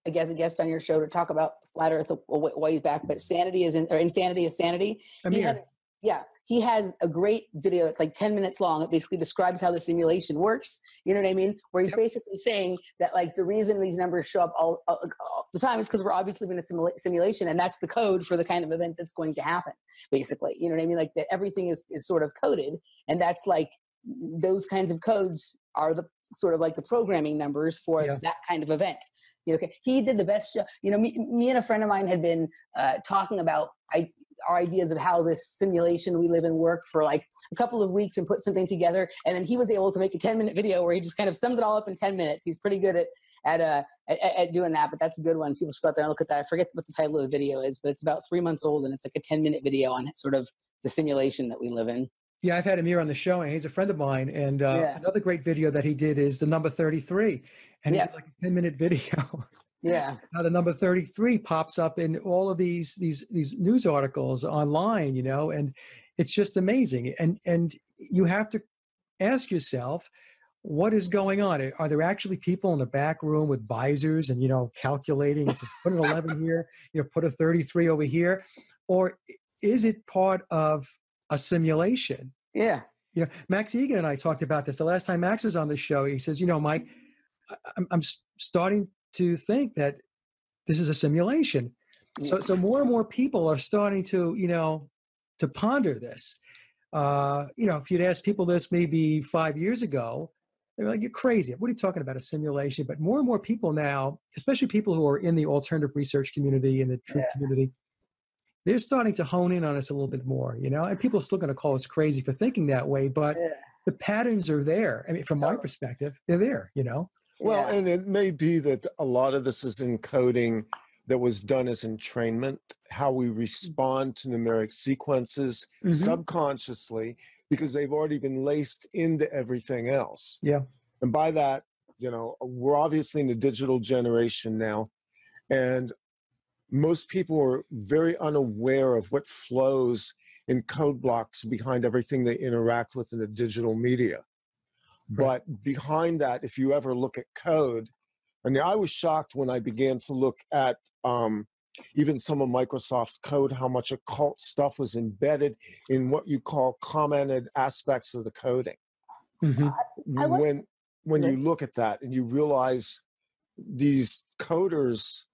on your show to talk about flat Earth a ways back, but insanity is sanity. He has a great video. It's like 10 minutes long. It basically describes how the simulation works. You know what I mean? Where he's basically saying that like the reason these numbers show up all the time is because we're obviously in a simulation, and that's the code for the kind of event that's going to happen. Basically, you know what I mean? Like that everything is sort of coded, and that's like those kinds of codes are the sort of like the programming numbers for that kind of event. You know, okay, he did the best job. You know, me and a friend of mine had been talking about our ideas of how this simulation we live in work for like a couple of weeks and put something together. And then he was able to make a 10-minute video where he just kind of summed it all up in 10 minutes. He's pretty good at doing that, but that's a good one. People should go out there and look at that. I forget what the title of the video is, but it's about 3 months old, and it's like a 10-minute video on sort of the simulation that we live in. Yeah, I've had him here on the show, and he's a friend of mine. And another great video that he did is the number 33. And he did like a 10-minute video. Yeah. Now the number 33 pops up in all of these news articles online, you know, and it's just amazing. And you have to ask yourself, what is going on? Are there actually people in the back room with visors and, you know, calculating, so put an 11 here, you know, put a 33 over here? Or is it part of a simulation? Yeah. You know, Max Egan and I talked about this the last time Max was on the show. He says, you know, Mike, I'm starting to think that this is a simulation. So more and more people are starting to, you know, to ponder this. You know, if you'd asked people this maybe 5 years ago, they're like, you're crazy. What are you talking about, a simulation? But more and more people now, especially people who are in the alternative research community and the truth community, they're starting to hone in on us a little bit more, you know, and people are still going to call us crazy for thinking that way, but the patterns are there. I mean, from my perspective, they're there, you know? Well, and it may be that a lot of this is encoding that was done as entrainment, how we respond to numeric sequences subconsciously, because they've already been laced into everything else. Yeah. And by that, you know, we're obviously in the digital generation now, and most people are very unaware of what flows in code blocks behind everything they interact with in the digital media. But behind that, if you ever look at code, I mean, I was shocked when I began to look at even some of Microsoft's code, how much occult stuff was embedded in what you call commented aspects of the coding. When you look at that and you realize these coders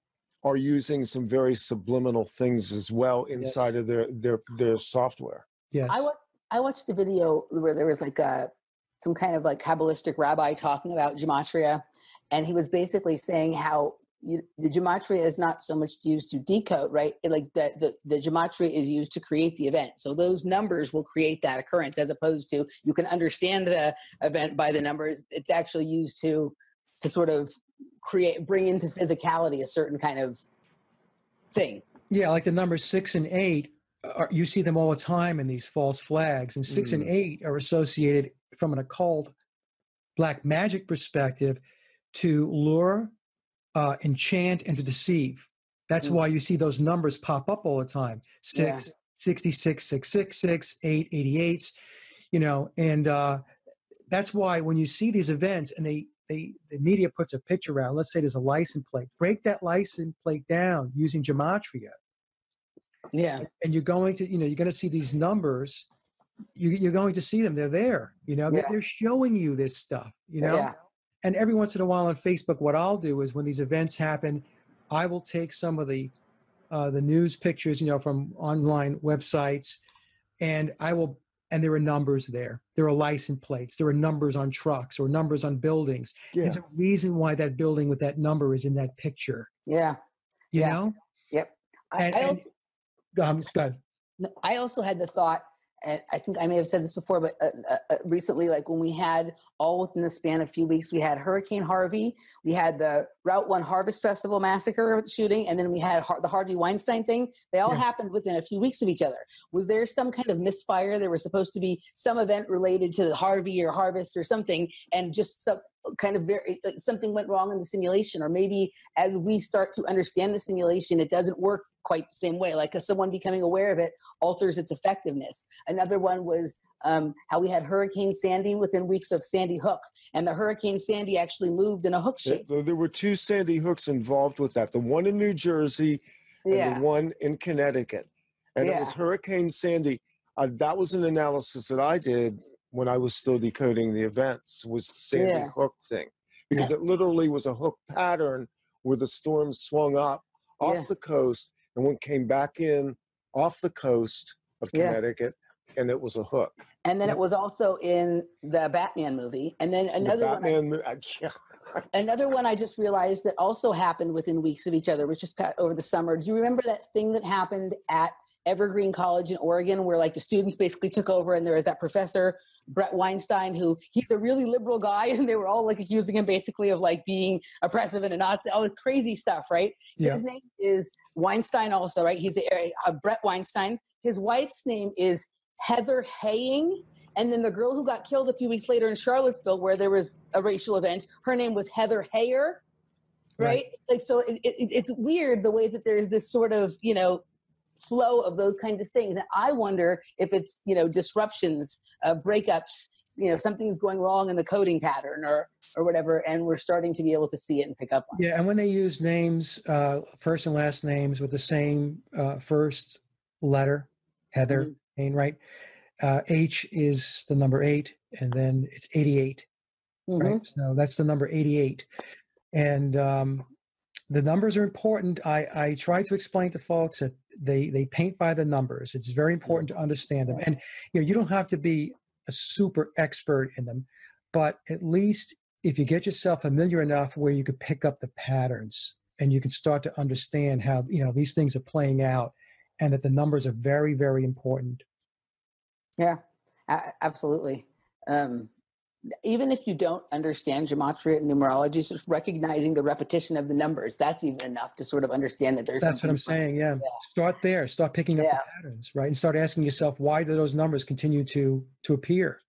are using some very subliminal things as well inside of their software. Yes. I watched a video where there was like some kind of like Kabbalistic rabbi talking about gematria, and he was basically saying how the gematria is not so much used to decode, right? Like the gematria is used to create the event. So those numbers will create that occurrence, as opposed to you can understand the event by the numbers. It's actually used to sort of bring into physicality a certain kind of thing. Yeah, like the numbers 6 and 8, you see them all the time in these false flags, and 6 and 8 are associated from an occult black magic perspective to lure, enchant, and to deceive. That's why you see those numbers pop up all the time. 6, 66, 666, 8, 88s, you know, and that's why when you see these events and the media puts a picture out, let's say there's a license plate, break that license plate down using gematria. Yeah. And you're going to, you're going to see these numbers. You're going to see them. They're there. They're showing you this stuff, Yeah. And every once in a while on Facebook, what I'll do is when these events happen, I will take some of the news pictures, from online websites, and there are numbers there. There are license plates. There are numbers on trucks or numbers on buildings. Yeah. There's a reason why that building with that number is in that picture. Yeah. You know? Yep. I also had the thought, and I think I may have said this before, but recently, like when we had all within the span of a few weeks, we had Hurricane Harvey, we had the Route 1 Harvest Festival massacre shooting, and then we had the Harvey Weinstein thing. They all happened within a few weeks of each other. Was there some kind of misfire? There was supposed to be some event related to the Harvey or Harvest or something, and just some kind of something went wrong in the simulation, or maybe as we start to understand the simulation, it doesn't work quite the same way. Like someone becoming aware of it alters its effectiveness. Another one was how we had Hurricane Sandy within weeks of Sandy Hook, and the Hurricane Sandy actually moved in a hook shape. There were two Sandy Hooks involved with that. The one in New Jersey and the one in Connecticut. And it was Hurricane Sandy. That was an analysis that I did when I was still decoding the events, was the Sandy Hook thing. Because it literally was a hook pattern where the storm swung up off the coast and one came back in off the coast of Connecticut, and it was a hook. And then it was also in the Batman movie. And then another another one I just realized that also happened within weeks of each other, which just over the summer. Do you remember that thing that happened at Evergreen College in Oregon, where like the students basically took over, and there was that professor, Brett Weinstein, who he's a really liberal guy, and they were all like accusing him basically of like being oppressive and a Nazi, all this crazy stuff, right? Yeah. His name is Weinstein also, right? He's a Brett Weinstein. His wife's name is Heather Haying. And then the girl who got killed a few weeks later in Charlottesville, where there was a racial event, her name was Heather Heyer, right? Like, so it's weird the way that there's this sort of, flow of those kinds of things. And I wonder if it's, disruptions, breakups, something's going wrong in the coding pattern or whatever, and we're starting to be able to see it and pick up on it. Yeah, and when they use names, first and last names with the same first letter, Heather, right? H is the number 8, and then it's 88, right? So that's the number 88. And the numbers are important. I try to explain to folks that they paint by the numbers. It's very important to understand them. And you don't have to be a super expert in them, but at least if you get yourself familiar enough where you could pick up the patterns and you can start to understand how these things are playing out, and that the numbers are very, very important. Yeah, absolutely. Even if you don't understand gematria and numerology, just recognizing the repetition of the numbers, that's even enough to sort of understand that there's That's what I'm saying, yeah. Start there. Start picking up the patterns, right? And start asking yourself, why do those numbers continue to appear?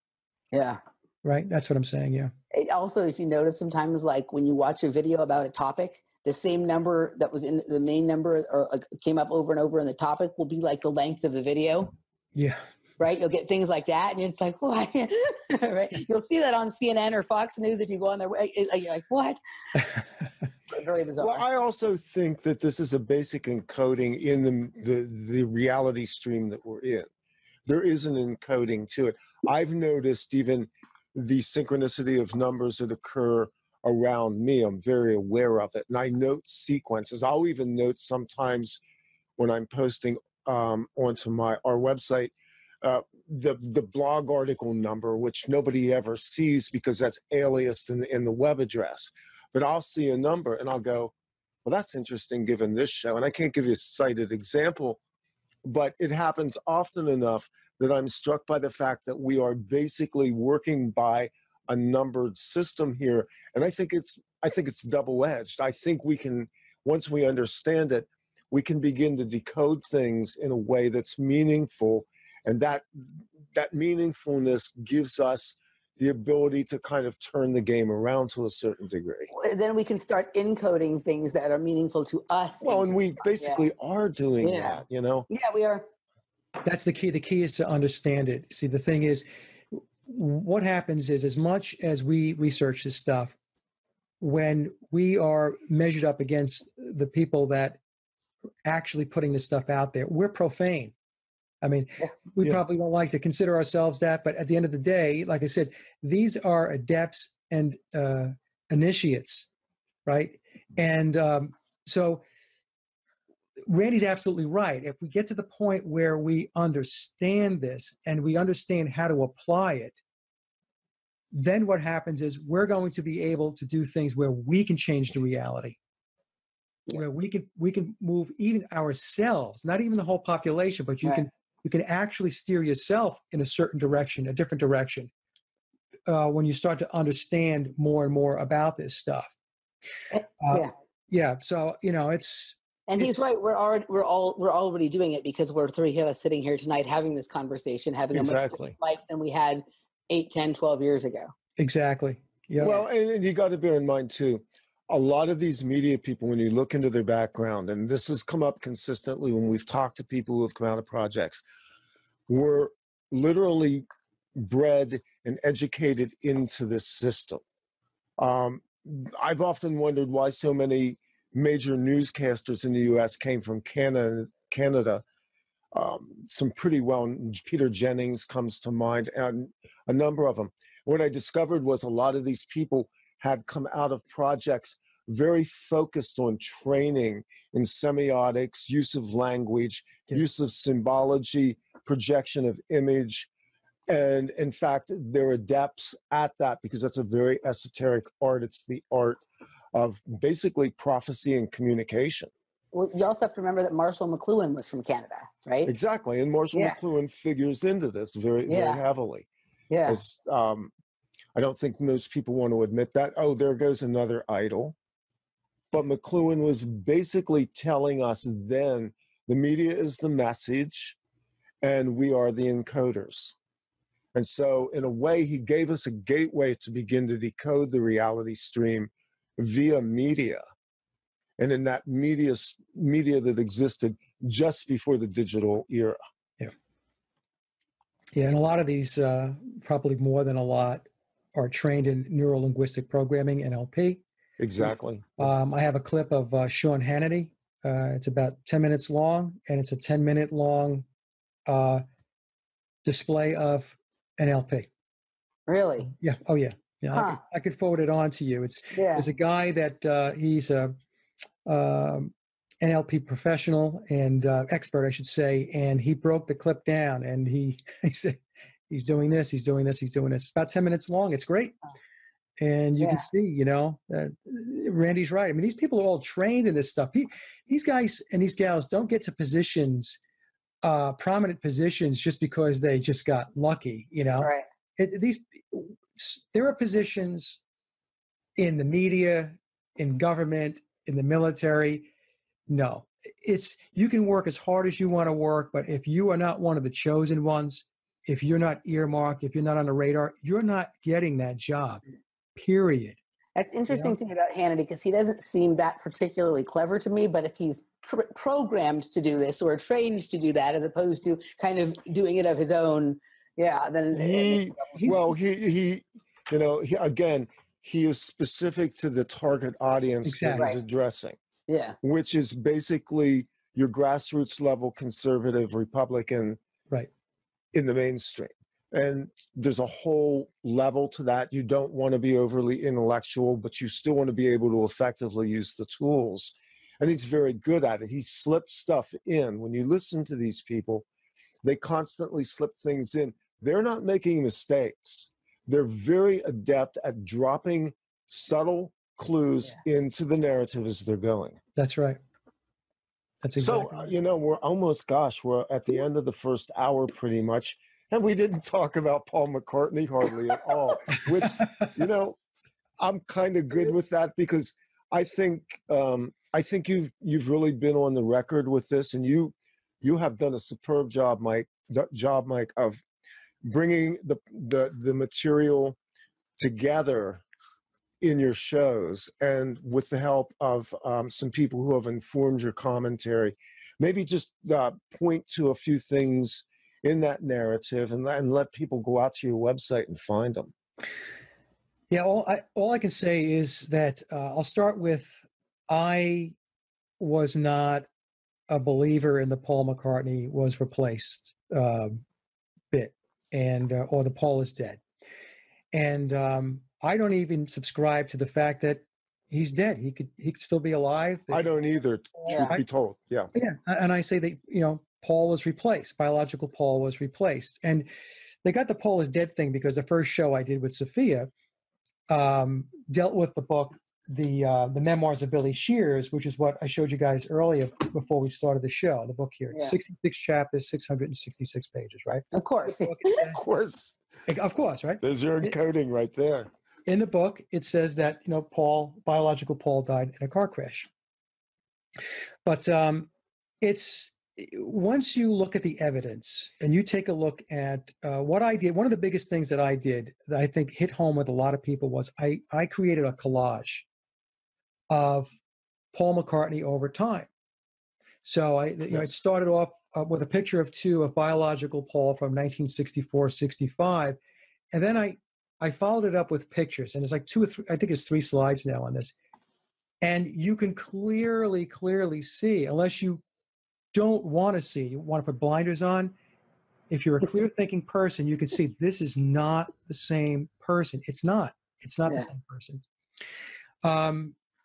Yeah. Right? That's what I'm saying, yeah. Also, if you notice sometimes, like when you watch a video about a topic, the same number that was in the main number or came up over and over in the topic will be like the length of the video. Yeah. Right? You'll get things like that, and it's like, what? Right? You'll see that on CNN or Fox News if you go on their way. You're like, what? Very bizarre. Well, I also think that this is a basic encoding in the reality stream that we're in. There is an encoding to it. I've noticed even the synchronicity of numbers that occur around me. I'm very aware of it, and I note sequences. I'll even note sometimes when I'm posting onto our website, the blog article number, which nobody ever sees because that's aliased in the web address. But I'll see a number and I'll go, well, that's interesting given this show. And I can't give you a cited example, but it happens often enough that I'm struck by the fact that we are basically working by a numbered system here. And I think it's double-edged. I think we can, once we understand it, we can begin to decode things in a way that's meaningful. And that meaningfulness gives us the ability to kind of turn the game around to a certain degree. Then we can start encoding things that are meaningful to us. Well, and we basically are doing that, Yeah, we are. That's the key. The key is to understand it. See, the thing is, what happens is, as much as we research this stuff, when we are measured up against the people that are actually putting this stuff out there, we're profane. I mean, we probably don't like to consider ourselves that, but at the end of the day, like I said, these are adepts and initiates, right? And so Randy's absolutely right. If we get to the point where we understand this and we understand how to apply it, then what happens is we're going to be able to do things where we can change the reality. Where we can move even ourselves, not even the whole population, but you can you can actually steer yourself in a certain direction, a different direction, when you start to understand more and more about this stuff. Yeah. So, it's. And he's right. We're already doing it because we're three of us sitting here tonight having this conversation, having a much different life than we had 8, 10, 12 years ago. Exactly. Yeah. Well, and you got to bear in mind too, a lot of these media people, when you look into their background, and this has come up consistently when we've talked to people who have come out of projects, were literally bred and educated into this system. I've often wondered why so many major newscasters in the U.S. came from Canada. Some pretty Peter Jennings comes to mind, and a number of them. What I discovered was a lot of these people had come out of projects very focused on training in semiotics, use of language, use of symbology, projection of image. And in fact, they're adepts at that because that's a very esoteric art. It's the art of basically prophecy and communication. Well, you also have to remember that Marshall McLuhan was from Canada, right? Exactly. And Marshall McLuhan figures into this very, very heavily. Yeah. As, I don't think most people want to admit that. Oh, there goes another idol. But McLuhan was basically telling us then the media is the message and we are the encoders. And so in a way, he gave us a gateway to begin to decode the reality stream via media. And in that media that existed just before the digital era. Yeah. Yeah, and a lot of these, probably more than a lot, are trained in neuro-linguistic programming, NLP. Exactly. I have a clip of Sean Hannity. It's about 10 minutes long, and it's a 10-minute long display of NLP. Really? Yeah. Oh, yeah. Yeah. I could forward it on to you. There's a guy that he's a NLP professional and expert, I should say, and he broke the clip down, and he said he's doing this, he's doing this, he's doing this. It's about 10 minutes long. It's great. And you can see, Randy's right. I mean, these people are all trained in this stuff. These guys and these gals don't get to positions, prominent positions, just because they just got lucky, Right. There are positions in the media, in government, in the military. No, you can work as hard as you want to work, but if you are not one of the chosen ones, if you're not earmarked, if you're not on the radar, you're not getting that job, period. That's interesting to me about Hannity, because he doesn't seem that particularly clever to me, but if he's programmed to do this or trained to do that, as opposed to kind of doing it of his own, then he is specific to the target audience that he's addressing. Yeah. Which is basically your grassroots level conservative Republican in the mainstream. And there's a whole level to that. You don't want to be overly intellectual, but you still want to be able to effectively use the tools. And he's very good at it. He slipped stuff in. When you listen to these people, they constantly slip things in. They're not making mistakes. They're very adept at dropping subtle clues into the narrative as they're going. That's right. That's exactly So, we're almost, we're at the end of the first hour pretty much. And we didn't talk about Paul McCartney hardly at all, which, I'm kind of good with that because I think you've really been on the record with this, and you have done a superb job, Mike, of bringing the material together in your shows, and with the help of some people who have informed your commentary. Maybe just point to a few things in that narrative and let people go out to your website and find them. Yeah, all I can say is that I'll start with, I was not a believer in the Paul McCartney was replaced bit, and or the Paul is dead. And I don't even subscribe to the fact that he's dead. He could still be alive. I don't either, truth be told. Yeah. Yeah. And I say that, Paul was replaced. Biological Paul was replaced. And they got the Paul is dead thing because the first show I did with Sophia dealt with the book the memoirs of Billy Shears, which is what I showed you guys earlier before we started the show, the book here. Yeah. 66 chapters, 666 pages, right? Of course. Of course. Of course, right? There's your encoding right there. In the book, it says that, biological Paul died in a car crash. But it's once you look at the evidence and you take a look at what I did, one of the biggest things that I did that I think hit home with a lot of people was I created a collage of Paul McCartney over time. So it started off with a picture of biological Paul from 1964-65, and then I followed it up with pictures, and it's like 2 or 3, I think it's 3 slides now on this. And you can clearly see, unless you don't want to see, you want to put blinders on, if you're a clear thinking person, you can see this is not the same person. It's not the same person.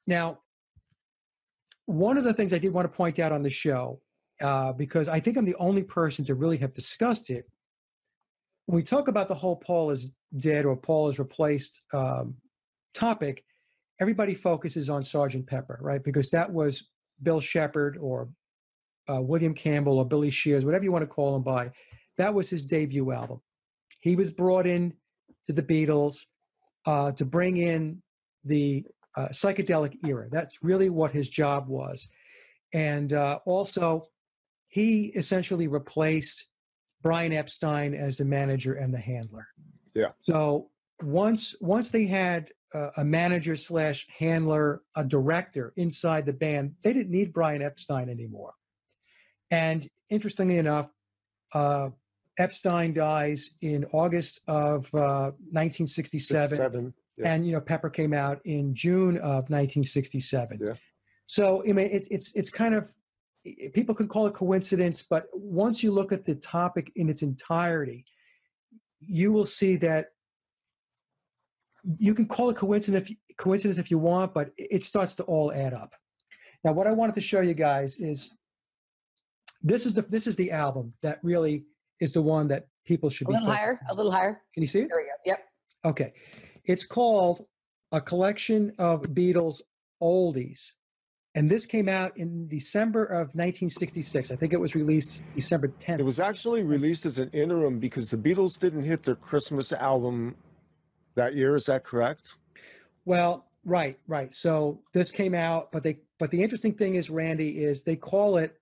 Now, one of the things I did want to point out on the show, because I think I'm the only person to really have discussed it, when we talk about the whole Paul is dead or Paul is replaced topic, everybody focuses on Sgt. Pepper, right? Because that was Bill Shepard or William Campbell or Billy Shears, whatever you want to call him by. That was his debut album. He was brought in to the Beatles to bring in the psychedelic era. That's really what his job was. And also, he essentially replaced Brian Epstein as the manager and the handler. Yeah. So once they had a manager / handler, a director inside the band, they didn't need Brian Epstein anymore. And interestingly enough, Epstein dies in August of 1967. Yeah. And Pepper came out in June of 1967. Yeah. So I mean, it's kind of, people can call it coincidence, but once you look at the topic in its entirety, you will see that you can call it coincidence if you want, but it starts to all add up. Now, what I wanted to show you guys is this is the album that really is the one that people should be. A little higher. Can you see it? There we go. Yep. Okay. It's called A Collection of Beatles Oldies. And this came out in December of 1966. I think it was released December 10th. It was actually released as an interim because the Beatles didn't hit their Christmas album that year. Is that correct? Well, right. So this came out, but the interesting thing is, Randy, is they call it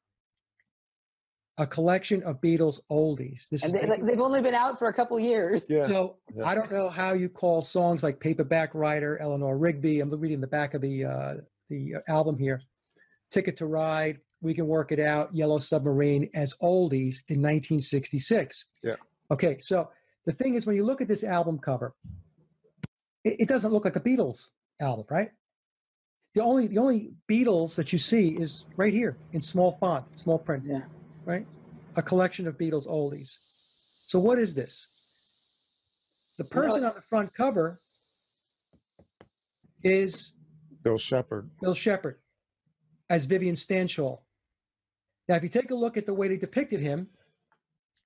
A Collection of Beatles Oldies. They've only been out for a couple years. Yeah. So yeah. I don't know how you call songs like Paperback Writer, Eleanor Rigby. I'm reading the back of the album here. Ticket to Ride, We Can Work It Out, Yellow Submarine as oldies in 1966. Yeah. Okay, so the thing is, when you look at this album cover, it doesn't look like a Beatles album, right? The only Beatles that you see is right here in small font, small print. Yeah. Right? A Collection of Beatles Oldies. So what is this? The person on the front cover is Bill Shepard. Bill Shepard as Vivian Stanshall. Now, if you take a look at the way they depicted him,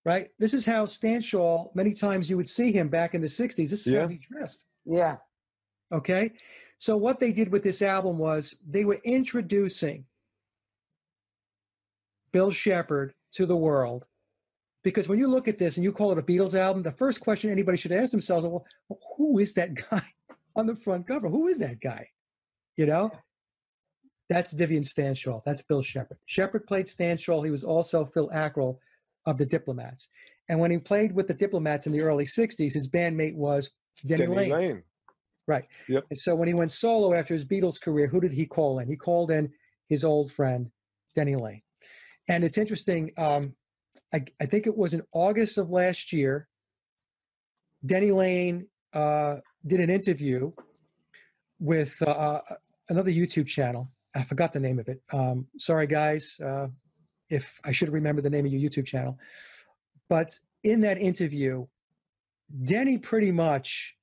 right? This is how Stanshall, many times you would see him back in the 60s. This is how he dressed. Yeah. Okay? So what they did with this album was they were introducing Bill Shepard to the world. Because when you look at this and you call it a Beatles album, the first question anybody should ask themselves is, well, who is that guy on the front cover? Who is that guy? That's Vivian Stanshall. That's Bill Shepard. Shepard played Stanshall. He was also Phil Ackrell of the Diplomats. And when he played with the Diplomats in the early 60s, his bandmate was Denny Laine. Right. Yep. And so when he went solo after his Beatles career, who did he call in? He called in his old friend, Denny Laine. And it's interesting, I think it was in August of last year, Denny Laine did an interview with another YouTube channel. I forgot the name of it. Sorry, guys, if I should remember the name of your YouTube channel. But in that interview, Denny pretty much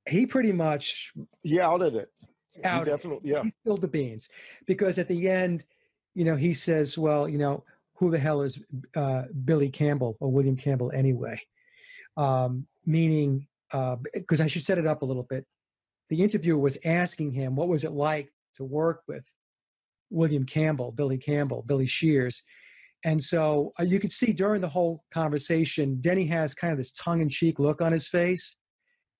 he outed it. He spilled the beans, because at the end, he says, well, who the hell is Billy Campbell or William Campbell anyway? Meaning, because I should set it up a little bit. the interviewer was asking him, what was it like to work with William Campbell, Billy Shears. And so you could see during the whole conversation, Denny has kind of this tongue-in-cheek look on his face.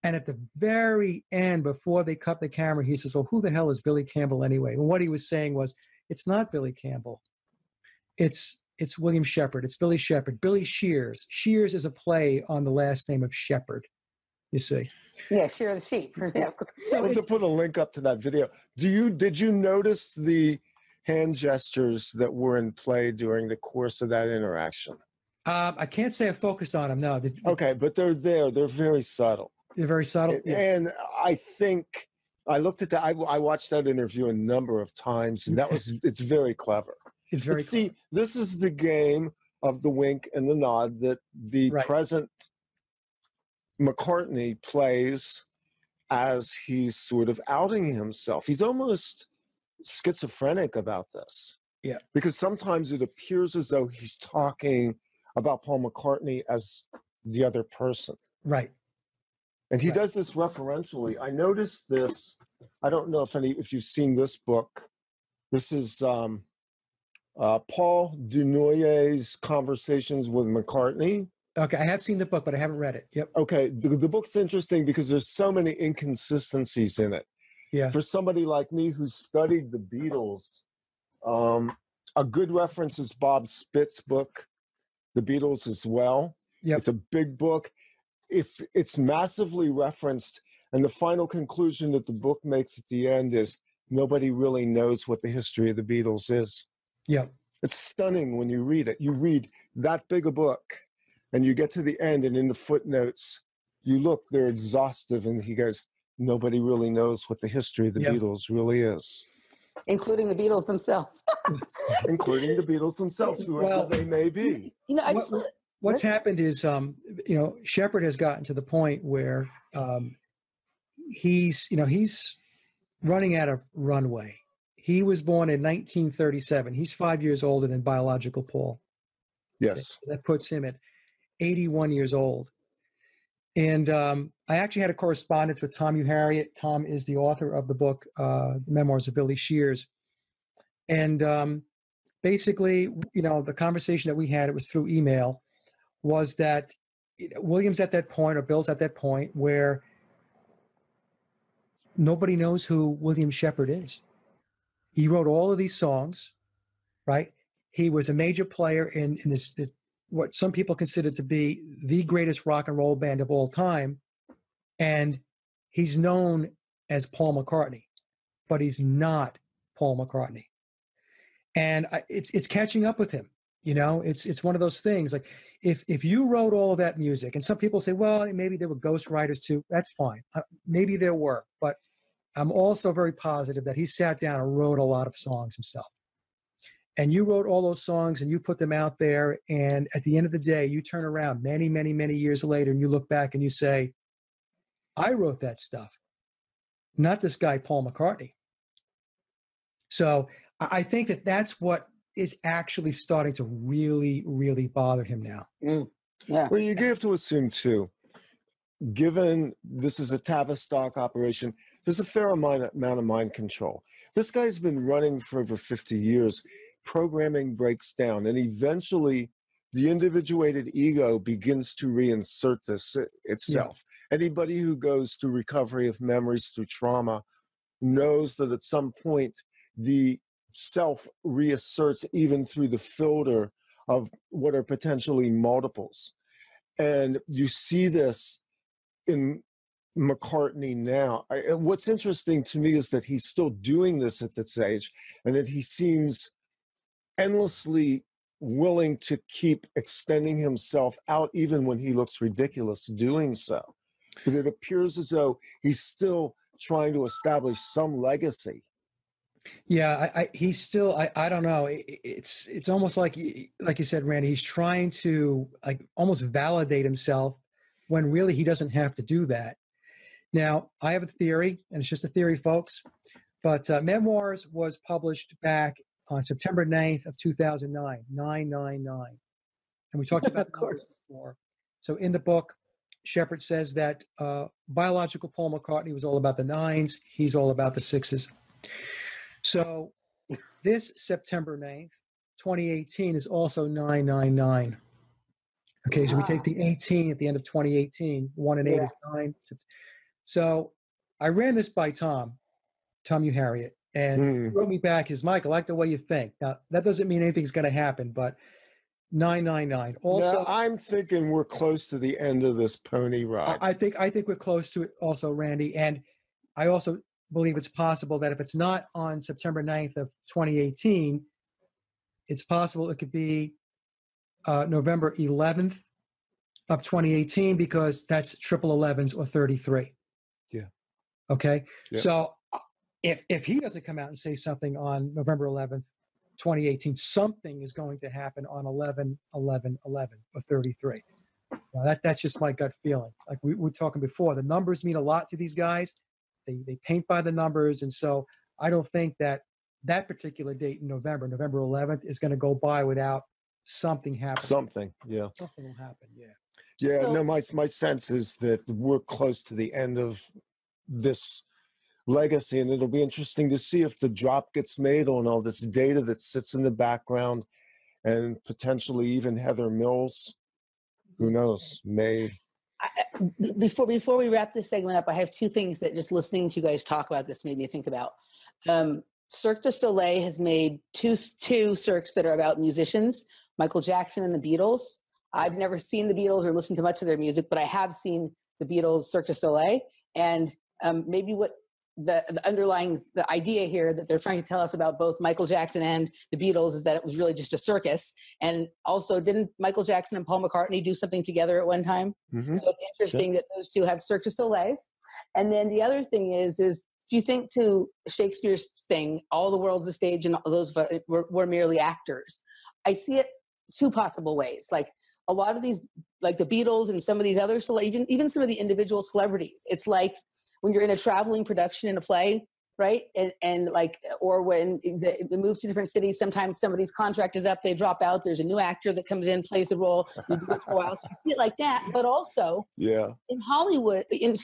And at the very end, before they cut the camera, he says, well, who the hell is Billy Campbell anyway? And what he was saying was, it's not Billy Campbell. It's William Shepard. It's Billy Shepard. Billy Shears. Shears is a play on the last name of Shepard, you see. Yeah, Shear the sheep. Yeah, of course. I have to put a link up to that video. Did you notice the hand gestures that were in play during the course of that interaction? I can't say I focused on them, no. Okay, but they're there. They're very subtle. They're very subtle. Yeah. And I think I looked at that. I watched that interview a number of times, and it's very clever. It's very clever. See, this is the game of the wink and the nod that the present McCartney plays as he's sort of outing himself. He's almost schizophrenic about this. Yeah. Because sometimes it appears as though he's talking about Paul McCartney as the other person. Right. And he does this referentially. I noticed this. I don't know if you've seen this book. This is Paul Dunoyer's Conversations with McCartney. Okay, I have seen the book, but I haven't read it. Yep. Okay, the book's interesting because there's so many inconsistencies in it. Yeah. For somebody like me who studied the Beatles, a good reference is Bob Spitz's book, The Beatles as well. Yep. It's a big book. It's massively referenced, and the final conclusion that the book makes at the end is nobody really knows what the history of the Beatles is. Yeah. It's stunning when you read it. You read that big a book, and you get to the end, and in the footnotes, you look, they're exhaustive, and he goes, nobody really knows what the history of the Beatles really is. Including the Beatles themselves. Including the Beatles themselves, whoever they may be. You know, I just what's happened is, Shepard has gotten to the point where he's running out of runway. He was born in 1937. He's 5 years older than biological Paul. Yes. That puts him at 81 years old. And I actually had a correspondence with Tom Harriet. Tom is the author of the book, Memoirs of Billy Shears. And basically, the conversation that we had, it was through email, was that William's at that point, or Bill's at that point, where nobody knows who William Shepard is. He wrote all of these songs, right? He was a major player in this what some people consider to be the greatest rock and roll band of all time. And he's known as Paul McCartney, but he's not Paul McCartney. And it's catching up with him. It's one of those things. Like if you wrote all of that music, and some people say, well, maybe there were ghost writers too. That's fine. Maybe there were, but I'm also very positive that he sat down and wrote a lot of songs himself. And you wrote all those songs and you put them out there. And at the end of the day, you turn around many, many, many years later and you look back and you say, I wrote that stuff, not this guy, Paul McCartney. So I think that that's what is actually starting to really, really bother him now. Yeah. Well, you have to assume too, given this is a Tavistock operation, there's a fair amount of mind control. This guy's been running for over 50 years. Programming breaks down, and eventually the individuated ego begins to reinsert this itself. Yeah. Anybody who goes through recovery of memories through trauma knows that at some point the self reasserts even through the filter of what are potentially multiples. And you see this in McCartney now. What's interesting to me is that he's still doing this at this age, and that he seems endlessly willing to keep extending himself out even when he looks ridiculous doing so. But it appears as though he's still trying to establish some legacy. Yeah, he's still, I don't know. It's almost like you said, Randy, he's trying to almost validate himself when really he doesn't have to do that. Now, I have a theory, and it's just a theory, folks, but Memoirs was published back on September 9th of 2009, 999. And we talked about numbers before. So in the book, Shepard says that biological Paul McCartney was all about the nines. He's all about the sixes. So this September 9th, 2018 is also 999. Okay, so we take the 18 at the end of 2018. 1 and 8 is 9. So I ran this by Tom you Harriet, and he wrote me back, Mike, I like the way you think. Now, that doesn't mean anything's going to happen, but 999. Also, now, I'm thinking we're close to the end of this pony ride. I think we're close to it also, Randy. And I also believe it's possible that if it's not on September 9th of 2018, it's possible it could be November 11th of 2018, because that's triple 11s or 33. Yeah. Okay. Yeah. So if he doesn't come out and say something on November 11th, 2018, something is going to happen on 11, 11, 11 or 33. Now that's just my gut feeling. Like we were talking before, the numbers mean a lot to these guys. They paint by the numbers. And so I don't think that particular date in November 11th, is going to go by without something happening. Something will happen. Yeah. Yeah. So, no, my sense is that we're close to the end of this legacy, and it'll be interesting to see if the drop gets made on all this data that sits in the background, and potentially even Heather Mills, who knows, may. Before we wrap this segment up, I have two things that just listening to you guys talk about this made me think about. Cirque du Soleil has made two cirques that are about musicians, Michael Jackson and the Beatles. I've never seen the Beatles or listened to much of their music, but I have seen the Beatles Cirque du Soleil. And maybe what the underlying the idea here that they're trying to tell us about both Michael Jackson and the Beatles is that it was really just a circus. And also, didn't Michael Jackson and Paul McCartney do something together at one time? Mm-hmm. So it's interesting that those two have Cirque du Soleils. And then the other thing is if you think to Shakespeare's thing, all the world's a stage and those were merely actors. I see it two possible ways. Like a lot of these, like the Beatles and some of these other, even some of the individual celebrities, it's like when you're in a traveling production in a play, right? And like, or when they move to different cities, sometimes somebody's contract is up, they drop out, there's a new actor that comes in, plays the role, you do it for a while. So I see it like that, but also in Hollywood, in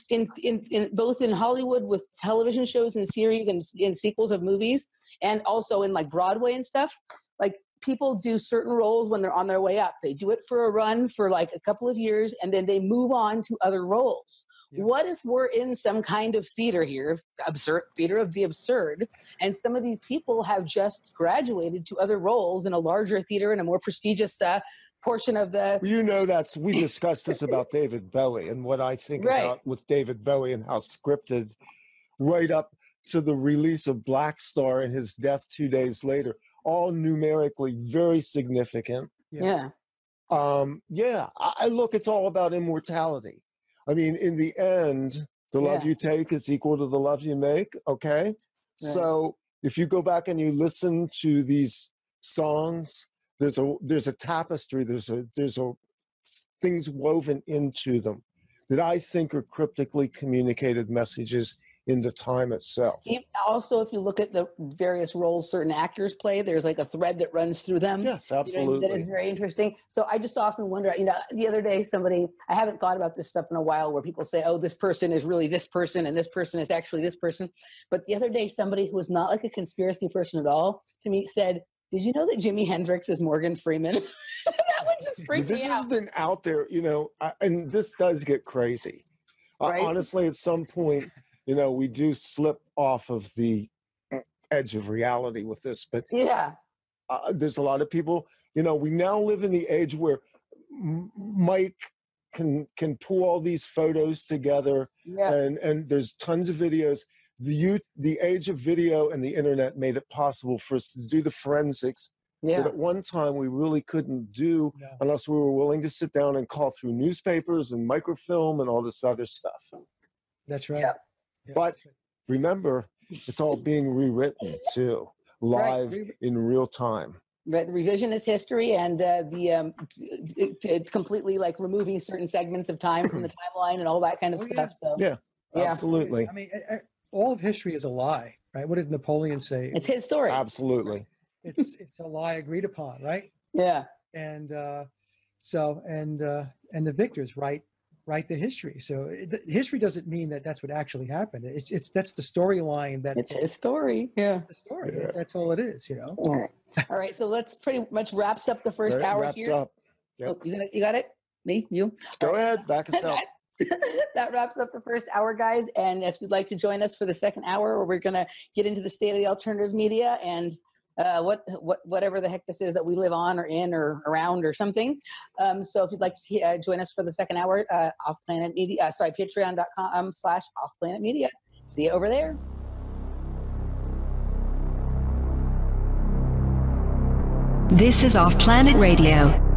both in Hollywood with television shows and series and in sequels of movies, and also in like Broadway and stuff, like people do certain roles when they're on their way up. They do it for a run for like a couple of years, and then they move on to other roles. Yeah. What if we're in some kind of theater here, theater of the absurd, and some of these people have just graduated to other roles in a larger theater and a more prestigious portion of the... we discussed this about David Bowie, and what I think about with David Bowie and how scripted right up to the release of Black Star and his death 2 days later, all numerically very significant. Yeah. I look, it's all about immortality. I mean, in the end, the love you take is equal to the love you make, okay? Right. So if you go back and you listen to these songs, there's a tapestry, there's things woven into them that I think are cryptically communicated messages in the time itself. Also, if you look at the various roles certain actors play, there's like a thread that runs through them. Yes, absolutely. That is very interesting. So I just often wonder, the other day I haven't thought about this stuff in a while, where people say, oh, this person is really this person and this person is actually this person. But the other day, somebody who was not like a conspiracy person at all to me said, did you know that Jimi Hendrix is Morgan Freeman? That would just freak me out. This has been out there, and this does get crazy. Right? Honestly, at some point, we do slip off of the edge of reality with this, but there's a lot of people, we now live in the age where Mike can pull all these photos together and there's tons of videos. The age of video and the internet made it possible for us to do the forensics that at one time we really couldn't do unless we were willing to sit down and call through newspapers and microfilm and all this other stuff. That's right. Yeah. But remember, it's all being rewritten too, live in real time. Right, the revisionist history and it's completely like removing certain segments of time from the timeline and all that kind of stuff. So absolutely. I mean, all of history is a lie, right? What did Napoleon say? It's his story. Absolutely. It's a lie agreed upon, right? Yeah. And the victors write write the history. So history doesn't mean that that's what actually happened. That's the storyline. It's his story. Yeah. The story. Yeah. That's all it is, you know. All right. All right. So let's pretty much wraps up the first hour Wraps here. up. Yep. Oh, you got it? Me? You? Go ahead. Back us up. That wraps up the first hour, guys. And if you'd like to join us for the second hour, where we're going to get into the state of the alternative media and whatever the heck this is that we live on or in or around or something. So if you'd like to join us for the second hour, Off Planet Media, patreon.com/offplanetmedia. See you over there. This is Off Planet Radio.